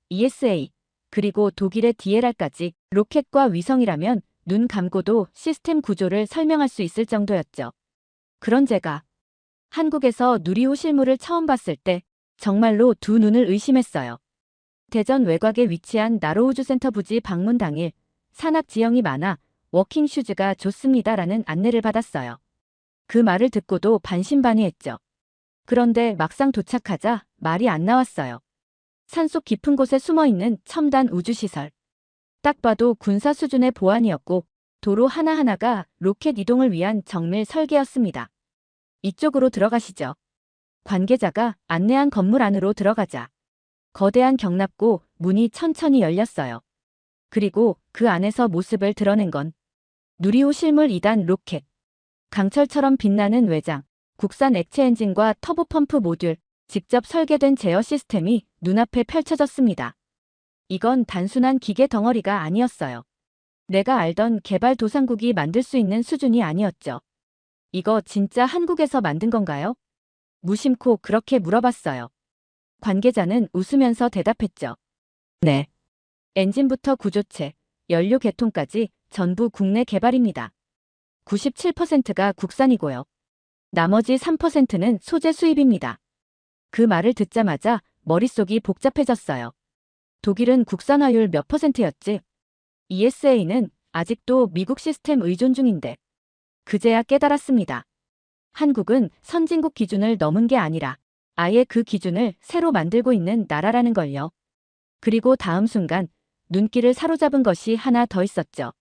ESA, 그리고 독일의 DLR까지 로켓과 위성이라면 눈 감고도 시스템 구조를 설명할 수 있을 정도였죠. 그런 제가 한국에서 누리호 실물을 처음 봤을 때 정말로 두 눈을 의심했어요. 대전 외곽에 위치한 나로우주센터 부지 방문 당일 산악 지형이 많아 워킹 슈즈가 좋습니다라는 안내를 받았어요. 그 말을 듣고도 반신반의했죠. 그런데 막상 도착하자 말이 안 나왔어요. 산속 깊은 곳에 숨어있는 첨단 우주시설. 딱 봐도 군사 수준의 보안이었고 도로 하나하나가 로켓 이동을 위한 정밀 설계였습니다. 이쪽으로 들어가시죠. 관계자가 안내한 건물 안으로 들어가자 거대한 경납고 문이 천천히 열렸어요. 그리고 그 안에서 모습을 드러낸 건 누리호 실물 2단 로켓, 강철처럼 빛나는 외장, 국산 액체 엔진과 터보펌프 모듈, 직접 설계된 제어 시스템이 눈앞에 펼쳐졌습니다. 이건 단순한 기계 덩어리가 아니었어요. 내가 알던 개발도상국이 만들 수 있는 수준이 아니었죠. 이거 진짜 한국에서 만든 건가요? 무심코 그렇게 물어봤어요. 관계자는 웃으면서 대답했죠. 네. 엔진부터 구조체, 연료 개통까지 전부 국내 개발입니다. 97%가 국산이고요. 나머지 3%는 소재 수입입니다. 그 말을 듣자마자 머릿속이 복잡해졌어요. 독일은 국산화율 몇 %였지? ESA는 아직도 미국 시스템 의존 중인데. 그제야 깨달았습니다. 한국은 선진국 기준을 넘은 게 아니라 아예 그 기준을 새로 만들고 있는 나라라는 걸요. 그리고 다음 순간 눈길을 사로잡은 것이 하나 더 있었죠.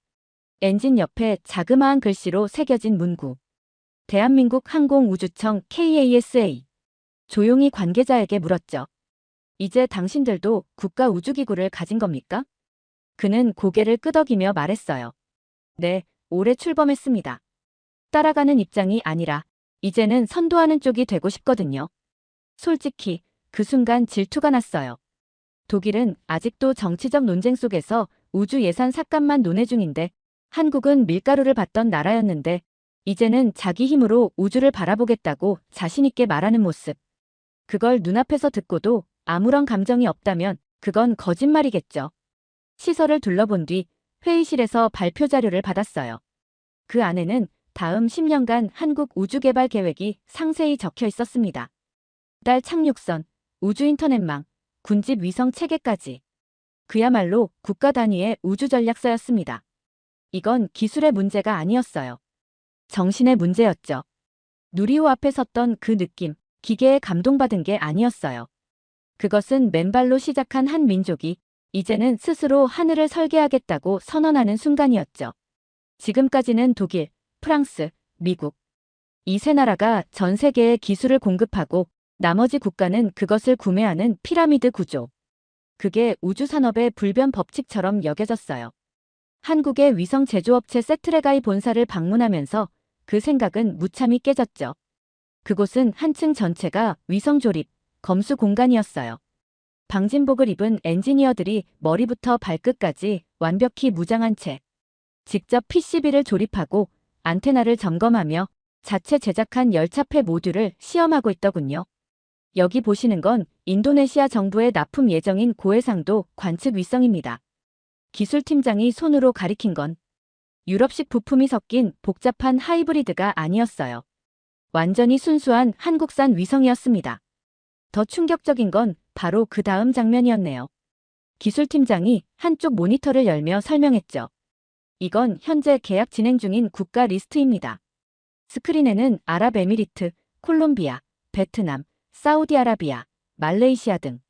엔진 옆에 자그마한 글씨로 새겨진 문구. 대한민국 항공우주청 KASA. 조용히 관계자에게 물었죠. 이제 당신들도 국가우주기구를 가진 겁니까? 그는 고개를 끄덕이며 말했어요. 네, 올해 출범했습니다. 따라가는 입장이 아니라 이제는 선도하는 쪽이 되고 싶거든요. 솔직히 그 순간 질투가 났어요. 독일은 아직도 정치적 논쟁 속에서 우주 예산 삭감만 논의 중인데 한국은 밀가루를 받던 나라였는데 이제는 자기 힘으로 우주를 바라보겠다고 자신있게 말하는 모습. 그걸 눈앞에서 듣고도 아무런 감정이 없다면 그건 거짓말이겠죠. 시설을 둘러본 뒤 회의실에서 발표 자료를 받았어요. 그 안에는 다음 10년간 한국 우주개발 계획이 상세히 적혀 있었습니다. 달 착륙선, 우주인터넷망, 군집 위성 체계까지. 그야말로 국가 단위의 우주전략서였습니다. 이건 기술의 문제가 아니었어요. 정신의 문제였죠. 누리호 앞에 섰던 그 느낌, 기계에 감동받은 게 아니었어요. 그것은 맨발로 시작한 한 민족이 이제는 스스로 하늘을 설계하겠다고 선언하는 순간이었죠. 지금까지는 독일, 프랑스, 미국 이 세 나라가 전 세계에 기술을 공급하고 나머지 국가는 그것을 구매하는 피라미드 구조. 그게 우주산업의 불변 법칙처럼 여겨졌어요. 한국의 위성 제조업체 세트레가이 본사를 방문하면서 그 생각은 무참히 깨졌죠. 그곳은 한 층 전체가 위성 조립, 검수 공간이었어요. 방진복을 입은 엔지니어들이 머리부터 발끝까지 완벽히 무장한 채 직접 PCB를 조립하고 안테나를 점검하며 자체 제작한 열차폐 모듈을 시험하고 있더군요. 여기 보시는 건 인도네시아 정부의 납품 예정인 고해상도 관측 위성입니다. 기술팀장이 손으로 가리킨 건 유럽식 부품이 섞인 복잡한 하이브리드가 아니었어요. 완전히 순수한 한국산 위성이었습니다. 더 충격적인 건 바로 그 다음 장면이었네요. 기술팀장이 한쪽 모니터를 열며 설명했죠. 이건 현재 계약 진행 중인 국가 리스트입니다. 스크린에는 아랍에미리트, 콜롬비아, 베트남, 사우디아라비아, 말레이시아 등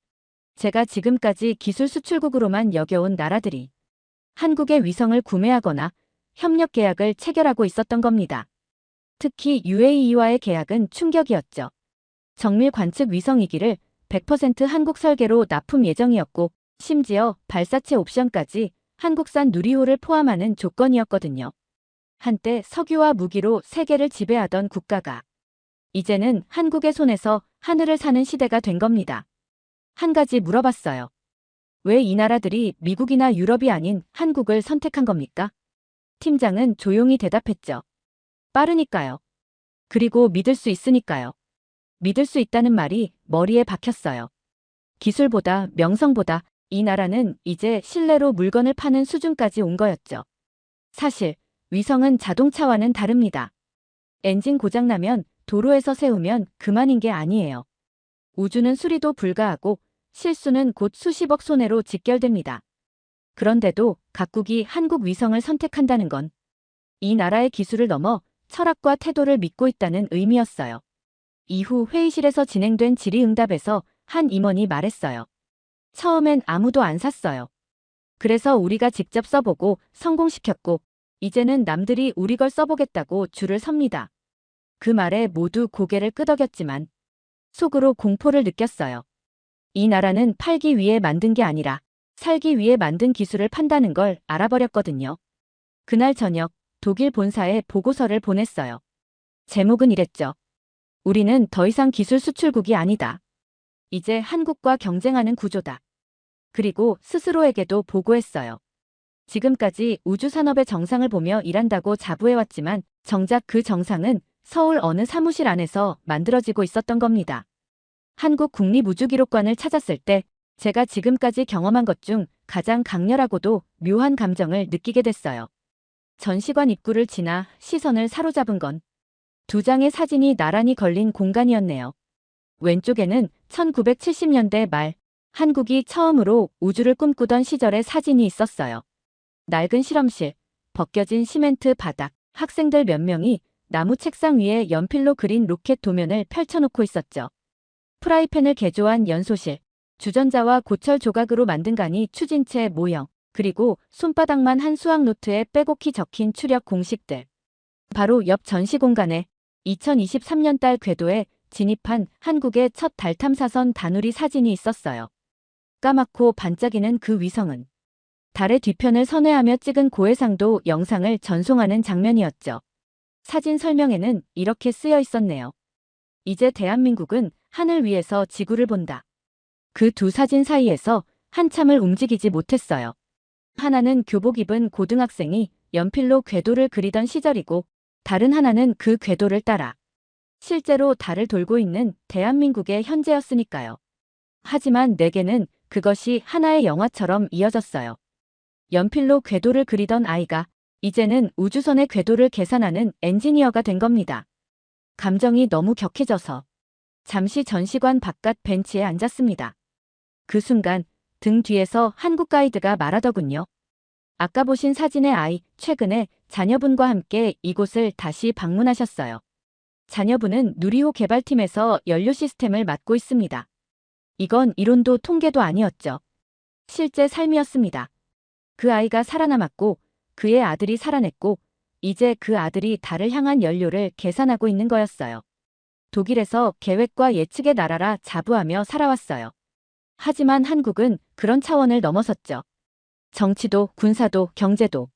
제가 지금까지 기술 수출국으로만 여겨온 나라들이 한국의 위성을 구매하거나 협력 계약을 체결하고 있었던 겁니다. 특히 UAE와의 계약은 충격이었죠. 정밀 관측 위성이기를 100% 한국 설계로 납품 예정이었고 심지어 발사체 옵션까지 한국산 누리호를 포함하는 조건이었거든요. 한때 석유와 무기로 세계를 지배하던 국가가 이제는 한국의 손에서 하늘을 사는 시대가 된 겁니다. 한 가지 물어봤어요. 왜 이 나라들이 미국이나 유럽이 아닌 한국을 선택한 겁니까? 팀장은 조용히 대답했죠. 빠르니까요. 그리고 믿을 수 있으니까요. 믿을 수 있다는 말이 머리에 박혔어요. 기술보다 명성보다 이 나라는 이제 신뢰로 물건을 파는 수준까지 온 거였죠. 사실 위성은 자동차와는 다릅니다. 엔진 고장나면 도로에서 세우면 그만인 게 아니에요. 우주는 수리도 불가하고 실수는 곧 수십억 손해로 직결됩니다. 그런데도 각국이 한국 위성을 선택한다는 건 이 나라의 기술을 넘어 철학과 태도를 믿고 있다는 의미였어요. 이후 회의실에서 진행된 질의응답에서 한 임원이 말했어요. 처음엔 아무도 안 샀어요. 그래서 우리가 직접 써보고 성공시켰고 이제는 남들이 우리 걸 써보겠다고 줄을 섭니다. 그 말에 모두 고개를 끄덕였지만 속으로 공포를 느꼈어요. 이 나라는 팔기 위해 만든 게 아니라 살기 위해 만든 기술을 판다는 걸 알아버렸거든요. 그날 저녁 독일 본사에 보고서를 보냈어요. 제목은 이랬죠. 우리는 더 이상 기술 수출국이 아니다. 이제 한국과 경쟁하는 구조다. 그리고 스스로에게도 보고했어요. 지금까지 우주산업의 정상을 보며 일한다고 자부해왔지만 정작 그 정상은 서울 어느 사무실 안에서 만들어지고 있었던 겁니다. 한국 국립우주기록관을 찾았을 때 제가 지금까지 경험한 것 중 가장 강렬하고도 묘한 감정을 느끼게 됐어요. 전시관 입구를 지나 시선을 사로잡은 건 두 장의 사진이 나란히 걸린 공간이었네요. 왼쪽에는 1970년대 말 한국이 처음으로 우주를 꿈꾸던 시절의 사진이 있었어요. 낡은 실험실, 벗겨진 시멘트 바닥, 학생들 몇 명이 나무 책상 위에 연필로 그린 로켓 도면을 펼쳐놓고 있었죠. 프라이팬을 개조한 연소실, 주전자와 고철 조각으로 만든 간이 추진체 모형, 그리고 손바닥만 한 수학 노트에 빼곡히 적힌 추력 공식들. 바로 옆 전시 공간에 2023년 달 궤도에 진입한 한국의 첫 달 탐사선 다누리 사진이 있었어요. 까맣고 반짝이는 그 위성은 달의 뒤편을 선회하며 찍은 고해상도 영상을 전송하는 장면이었죠. 사진 설명에는 이렇게 쓰여 있었네요. 이제 대한민국은 하늘 위에서 지구를 본다. 그 두 사진 사이에서 한참을 움직이지 못했어요. 하나는 교복 입은 고등학생이 연필로 궤도를 그리던 시절이고 다른 하나는 그 궤도를 따라 실제로 달을 돌고 있는 대한민국의 현재였으니까요. 하지만 내게는 그것이 하나의 영화처럼 이어졌어요. 연필로 궤도를 그리던 아이가 이제는 우주선의 궤도를 계산하는 엔지니어가 된 겁니다. 감정이 너무 격해져서 잠시 전시관 바깥 벤치에 앉았습니다. 그 순간 등 뒤에서 한국 가이드가 말하더군요. 아까 보신 사진의 아이, 최근에 자녀분과 함께 이곳을 다시 방문하셨어요. 자녀분은 누리호 개발팀에서 연료 시스템을 맡고 있습니다. 이건 이론도 통계도 아니었죠. 실제 삶이었습니다. 그 아이가 살아남았고 그의 아들이 살아냈고 이제 그 아들이 달을 향한 연료를 계산하고 있는 거였어요. 독일에서 계획과 예측의 나라라 자부하며 살아왔어요. 하지만 한국은 그런 차원을 넘어섰죠. 정치도, 군사도, 경제도.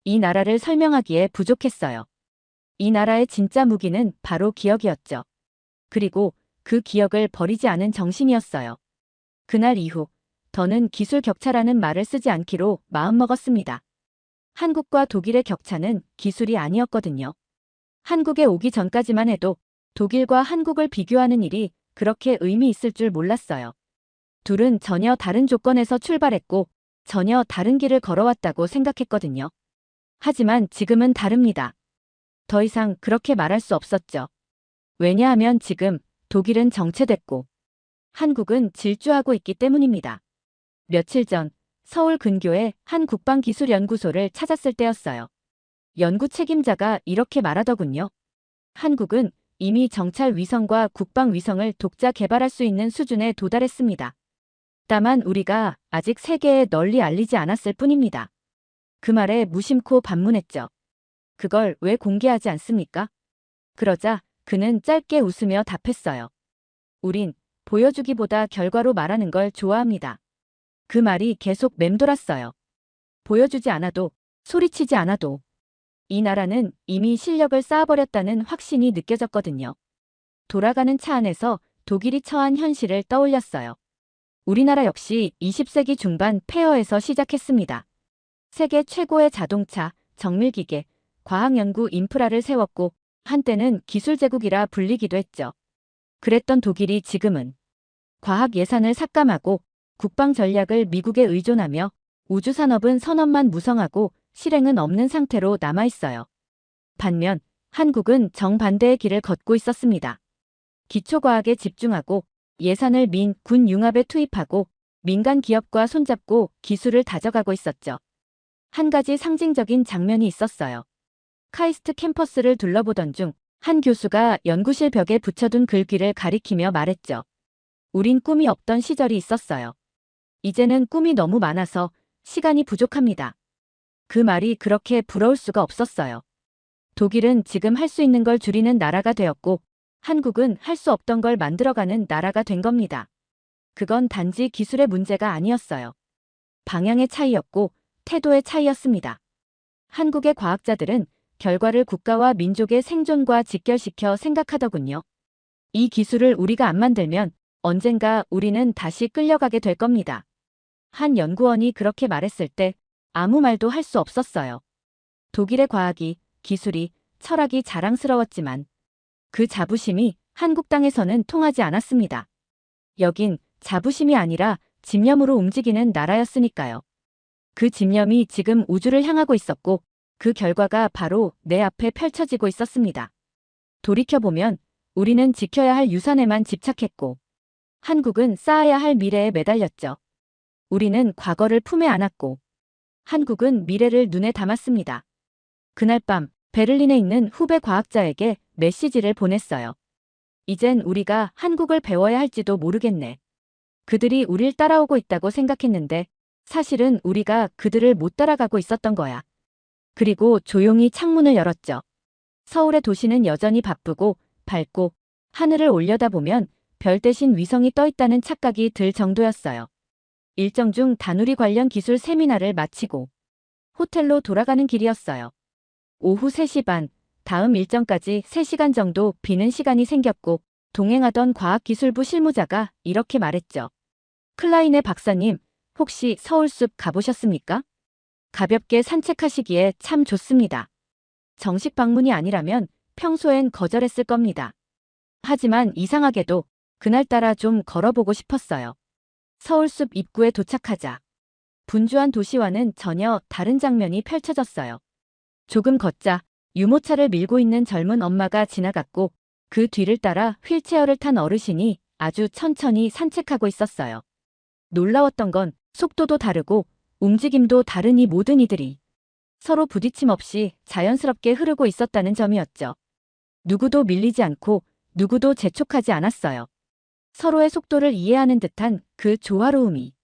이 나라를 설명하기에 부족했어요. 이 나라의 진짜 무기는 바로 기억이었죠. 그리고 그 기억을 버리지 않은 정신이었어요. 그날 이후 더는 기술 격차라는 말을 쓰지 않기로 마음먹었습니다. 한국과 독일의 격차는 기술이 아니었거든요. 한국에 오기 전까지만 해도 독일과 한국을 비교하는 일이 그렇게 의미 있을 줄 몰랐어요. 둘은 전혀 다른 조건에서 출발했고 전혀 다른 길을 걸어왔다고 생각했거든요. 하지만 지금은 다릅니다. 더 이상 그렇게 말할 수 없었죠. 왜냐하면 지금 독일은 정체됐고 한국은 질주하고 있기 때문입니다. 며칠 전 서울 근교의 한 국방기술연구소를 찾았을 때였어요. 연구 책임자가 이렇게 말하더군요. 한국은 이미 정찰 위성과 국방 위성을 독자 개발할 수 있는 수준에 도달했습니다. 다만 우리가 아직 세계에 널리 알리지 않았을 뿐입니다. 그 말에 무심코 반문했죠. 그걸 왜 공개하지 않습니까? 그러자 그는 짧게 웃으며 답했어요. 우린 보여주기보다 결과로 말하는 걸 좋아합니다. 그 말이 계속 맴돌았어요. 보여주지 않아도, 소리치지 않아도. 이 나라는 이미 실력을 쌓아버렸다는 확신이 느껴졌거든요. 돌아가는 차 안에서 독일이 처한 현실을 떠올렸어요. 우리나라 역시 20세기 중반 폐허에서 시작했습니다. 세계 최고의 자동차, 정밀기계, 과학연구 인프라를 세웠고 한때는 기술제국이라 불리기도 했죠. 그랬던 독일이 지금은 과학 예산을 삭감하고 국방 전략을 미국에 의존하며 우주산업은 선언만 무성하고 실행은 없는 상태로 남아있어요. 반면 한국은 정반대의 길을 걷고 있었습니다. 기초과학에 집중하고 예산을 민, 군 융합에 투입하고 민간 기업과 손잡고 기술을 다져가고 있었죠. 한 가지 상징적인 장면이 있었어요. 카이스트 캠퍼스를 둘러보던 중 한 교수가 연구실 벽에 붙여둔 글귀를 가리키며 말했죠. 우린 꿈이 없던 시절이 있었어요. 이제는 꿈이 너무 많아서 시간이 부족합니다. 그 말이 그렇게 부러울 수가 없었어요. 독일은 지금 할 수 있는 걸 줄이는 나라가 되었고 한국은 할 수 없던 걸 만들어가는 나라가 된 겁니다. 그건 단지 기술의 문제가 아니었어요. 방향의 차이였고 태도의 차이였습니다. 한국의 과학자들은 결과를 국가와 민족의 생존과 직결시켜 생각하더군요. 이 기술을 우리가 안 만들면 언젠가 우리는 다시 끌려가게 될 겁니다. 한 연구원이 그렇게 말했을 때 아무 말도 할 수 없었어요. 독일의 과학이, 기술이, 철학이 자랑스러웠지만 그 자부심이 한국 땅에서는 통하지 않았습니다. 여긴 자부심이 아니라 집념으로 움직이는 나라였으니까요. 그 집념이 지금 우주를 향하고 있었고 그 결과가 바로 내 앞에 펼쳐지고 있었습니다. 돌이켜보면 우리는 지켜야 할 유산에만 집착했고 한국은 쌓아야 할 미래에 매달렸죠. 우리는 과거를 품에 안았고 한국은 미래를 눈에 담았습니다. 그날 밤 베를린에 있는 후배 과학자에게 메시지를 보냈어요. 이젠 우리가 한국을 배워야 할지도 모르겠네. 그들이 우릴 따라오고 있다고 생각했는데 사실은 우리가 그들을 못 따라가고 있었던 거야. 그리고 조용히 창문을 열었죠. 서울의 도시는 여전히 바쁘고 밝고 하늘을 올려다보면 별 대신 위성이 떠 있다는 착각이 들 정도였어요. 일정 중 다누리 관련 기술 세미나를 마치고 호텔로 돌아가는 길이었어요. 오후 3시 반, 다음 일정까지 3시간 정도 비는 시간이 생겼고 동행하던 과학기술부 실무자가 이렇게 말했죠. 클라이네 박사님, 혹시 서울숲 가보셨습니까? 가볍게 산책하시기에 참 좋습니다. 정식 방문이 아니라면 평소엔 거절했을 겁니다. 하지만 이상하게도 그날따라 좀 걸어보고 싶었어요. 서울숲 입구에 도착하자 분주한 도시와는 전혀 다른 장면이 펼쳐졌어요. 조금 걷자 유모차를 밀고 있는 젊은 엄마가 지나갔고 그 뒤를 따라 휠체어를 탄 어르신이 아주 천천히 산책하고 있었어요. 놀라웠던 건 속도도 다르고 움직임도 다른 이 모든 이들이 서로 부딪힘 없이 자연스럽게 흐르고 있었다는 점이었죠. 누구도 밀리지 않고 누구도 재촉하지 않았어요. 서로의 속도를 이해하는 듯한 그 조화로움이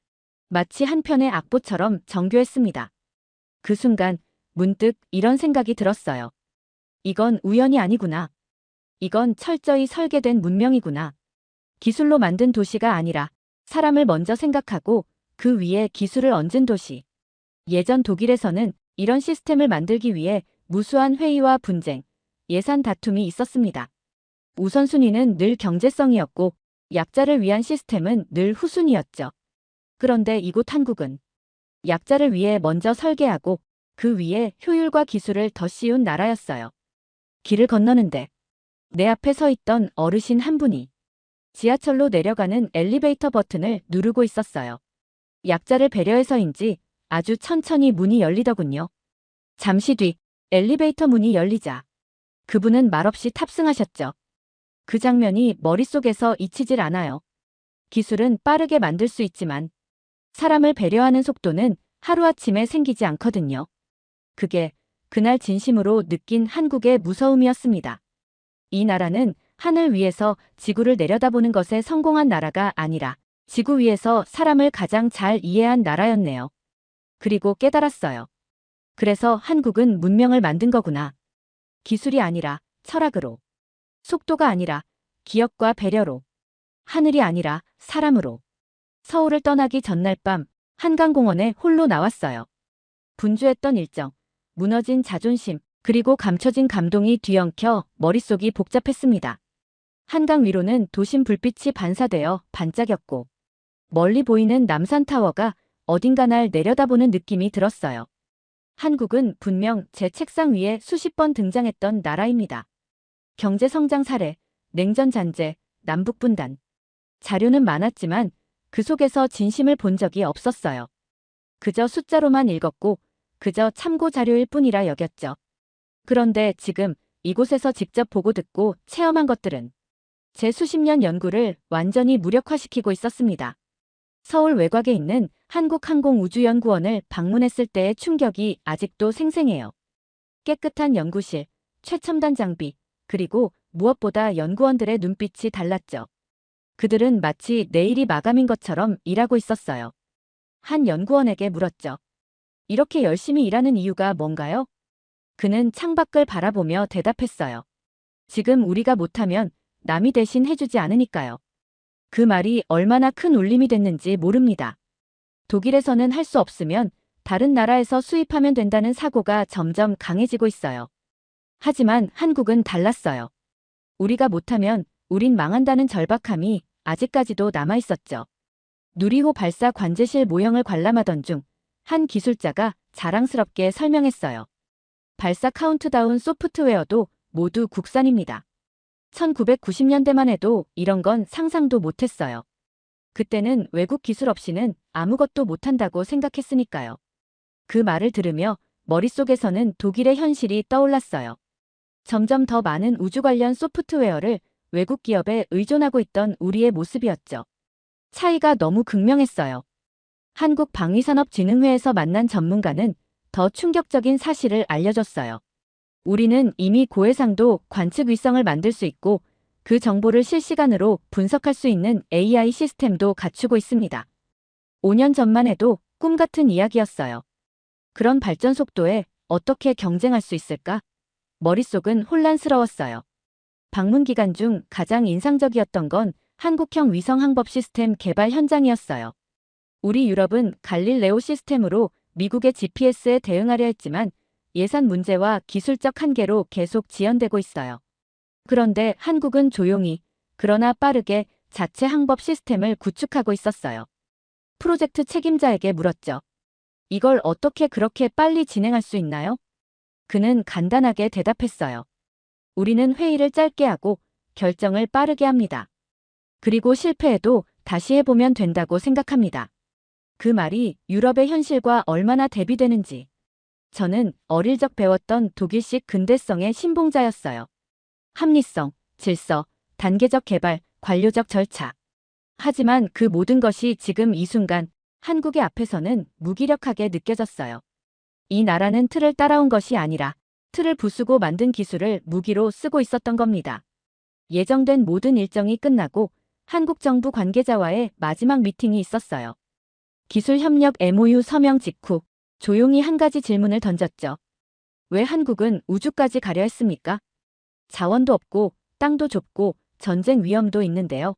마치 한 편의 악보처럼 정교했습니다. 그 순간 문득 이런 생각이 들었어요. 이건 우연이 아니구나. 이건 철저히 설계된 문명이구나. 기술로 만든 도시가 아니라 사람을 먼저 생각하고 그 위에 기술을 얹은 도시. 예전 독일에서는 이런 시스템을 만들기 위해 무수한 회의와 분쟁, 예산 다툼이 있었습니다. 우선순위는 늘 경제성이었고 약자를 위한 시스템은 늘 후순위였죠. 그런데 이곳 한국은 약자를 위해 먼저 설계하고 그 위에 효율과 기술을 더 씌운 나라였어요. 길을 건너는데 내 앞에 서 있던 어르신 한 분이 지하철로 내려가는 엘리베이터 버튼을 누르고 있었어요. 약자를 배려해서인지 아주 천천히 문이 열리더군요. 잠시 뒤 엘리베이터 문이 열리자 그분은 말없이 탑승하셨죠. 그 장면이 머릿속에서 잊히질 않아요. 기술은 빠르게 만들 수 있지만 사람을 배려하는 속도는 하루아침에 생기지 않거든요. 그게 그날 진심으로 느낀 한국의 무서움이었습니다. 이 나라는 하늘 위에서 지구를 내려다보는 것에 성공한 나라가 아니라 지구 위에서 사람을 가장 잘 이해한 나라였네요. 그리고 깨달았어요. 그래서 한국은 문명을 만든 거구나. 기술이 아니라 철학으로. 속도가 아니라 기억과 배려로. 하늘이 아니라 사람으로. 서울을 떠나기 전날 밤 한강공원에 홀로 나왔어요. 분주했던 일정, 무너진 자존심, 그리고 감춰진 감동이 뒤엉켜 머릿속이 복잡했습니다. 한강 위로는 도심 불빛이 반사되어 반짝였고 멀리 보이는 남산타워가 어딘가 날 내려다보는 느낌이 들었어요. 한국은 분명 제 책상 위에 수십 번 등장했던 나라입니다. 경제성장 사례, 냉전 잔재, 남북분단. 자료는 많았지만 그 속에서 진심을 본 적이 없었어요. 그저 숫자로만 읽었고 그저 참고 자료일 뿐이라 여겼죠. 그런데 지금 이곳에서 직접 보고 듣고 체험한 것들은 제 수십 년 연구를 완전히 무력화시키고 있었습니다. 서울 외곽에 있는 한국항공우주연구원을 방문했을 때의 충격이 아직도 생생해요. 깨끗한 연구실, 최첨단 장비, 그리고 무엇보다 연구원들의 눈빛이 달랐죠. 그들은 마치 내일이 마감인 것처럼 일하고 있었어요. 한 연구원에게 물었죠. 이렇게 열심히 일하는 이유가 뭔가요? 그는 창밖을 바라보며 대답했어요. 지금 우리가 못하면 남이 대신 해주지 않으니까요. 그 말이 얼마나 큰 울림이 됐는지 모릅니다. 독일에서는 할 수 없으면 다른 나라에서 수입하면 된다는 사고가 점점 강해지고 있어요. 하지만 한국은 달랐어요. 우리가 못하면 우린 망한다는 절박함이 아직까지도 남아있었죠. 누리호 발사 관제실 모형을 관람하던 중 한 기술자가 자랑스럽게 설명했어요. 발사 카운트다운 소프트웨어도 모두 국산입니다. 1990년대만 해도 이런 건 상상도 못했어요. 그때는 외국 기술 없이는 아무것도 못한다고 생각했으니까요. 그 말을 들으며 머릿속에서는 독일의 현실이 떠올랐어요. 점점 더 많은 우주 관련 소프트웨어를 외국 기업에 의존하고 있던 우리의 모습이었죠. 차이가 너무 극명했어요. 한국방위산업진흥회에서 만난 전문가는 더 충격적인 사실을 알려줬어요. 우리는 이미 고해상도 관측 위성을 만들 수 있고 그 정보를 실시간으로 분석할 수 있는 AI 시스템도 갖추고 있습니다. 5년 전만 해도 꿈 같은 이야기였어요. 그런 발전 속도에 어떻게 경쟁할 수 있을까? 머릿속은 혼란스러웠어요. 방문 기간 중 가장 인상적이었던 건 한국형 위성 항법 시스템 개발 현장이었어요. 우리 유럽은 갈릴레오 시스템으로 미국의 GPS에 대응하려 했지만 예산 문제와 기술적 한계로 계속 지연되고 있어요. 그런데 한국은 조용히, 그러나 빠르게 자체 항법 시스템을 구축하고 있었어요. 프로젝트 책임자에게 물었죠. 이걸 어떻게 그렇게 빨리 진행할 수 있나요? 그는 간단하게 대답했어요. 우리는 회의를 짧게 하고 결정을 빠르게 합니다. 그리고 실패해도 다시 해보면 된다고 생각합니다. 그 말이 유럽의 현실과 얼마나 대비되는지. 저는 어릴 적 배웠던 독일식 근대성의 신봉자였어요. 합리성, 질서, 단계적 개발, 관료적 절차. 하지만 그 모든 것이 지금 이 순간 한국의 앞에서는 무기력하게 느껴졌어요. 이 나라는 틀을 따라온 것이 아니라 틀을 부수고 만든 기술을 무기로 쓰고 있었던 겁니다. 예정된 모든 일정이 끝나고 한국 정부 관계자와의 마지막 미팅이 있었어요. 기술협력 MOU 서명 직후 조용히 한 가지 질문을 던졌죠. 왜 한국은 우주까지 가려 했습니까? 자원도 없고 땅도 좁고 전쟁 위험도 있는데요.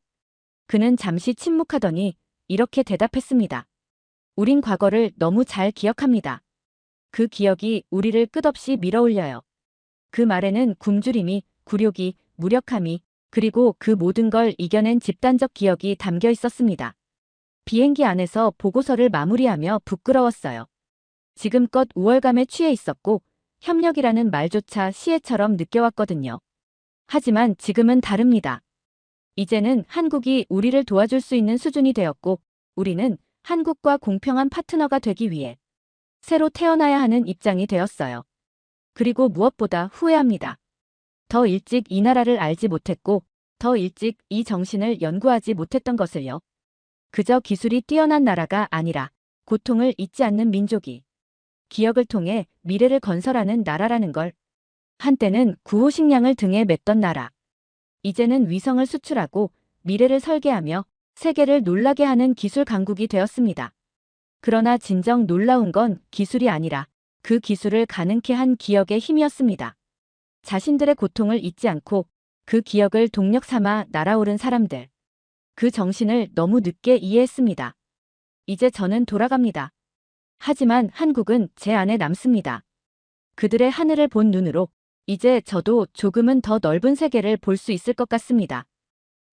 그는 잠시 침묵하더니 이렇게 대답했습니다. 우린 과거를 너무 잘 기억합니다. 그 기억이 우리를 끝없이 밀어올려요. 그 말에는 굶주림이, 굴욕이, 무력함이, 그리고 그 모든 걸 이겨낸 집단적 기억이 담겨 있었습니다. 비행기 안에서 보고서를 마무리하며 부끄러웠어요. 지금껏 우월감에 취해 있었고 협력이라는 말조차 시혜처럼 느껴왔거든요. 하지만 지금은 다릅니다. 이제는 한국이 우리를 도와줄 수 있는 수준이 되었고 우리는 한국과 공평한 파트너가 되기 위해 새로 태어나야 하는 입장이 되었어요. 그리고 무엇보다 후회합니다. 더 일찍 이 나라를 알지 못했고 더 일찍 이 정신을 연구하지 못했던 것을요. 그저 기술이 뛰어난 나라가 아니라 고통을 잊지 않는 민족이 기억을 통해 미래를 건설하는 나라라는 걸. 한때는 구호 식량을 등에 맸던 나라. 이제는 위성을 수출하고 미래를 설계하며 세계를 놀라게 하는 기술 강국이 되었습니다. 그러나 진정 놀라운 건 기술이 아니라 그 기술을 가능케 한 기억의 힘이었습니다. 자신들의 고통을 잊지 않고 그 기억을 동력 삼아 날아오른 사람들. 그 정신을 너무 늦게 이해했습니다. 이제 저는 돌아갑니다. 하지만 한국은 제 안에 남습니다. 그들의 하늘을 본 눈으로 이제 저도 조금은 더 넓은 세계를 볼 수 있을 것 같습니다.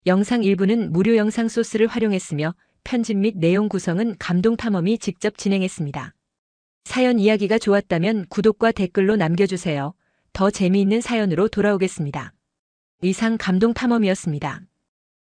영상 일부는 무료 영상 소스를 활용했으며 편집 및 내용 구성은 감동탐험이 직접 진행했습니다. 사연 이야기가 좋았다면 구독과 댓글로 남겨주세요. 더 재미있는 사연으로 돌아오겠습니다. 이상 감동탐험이었습니다.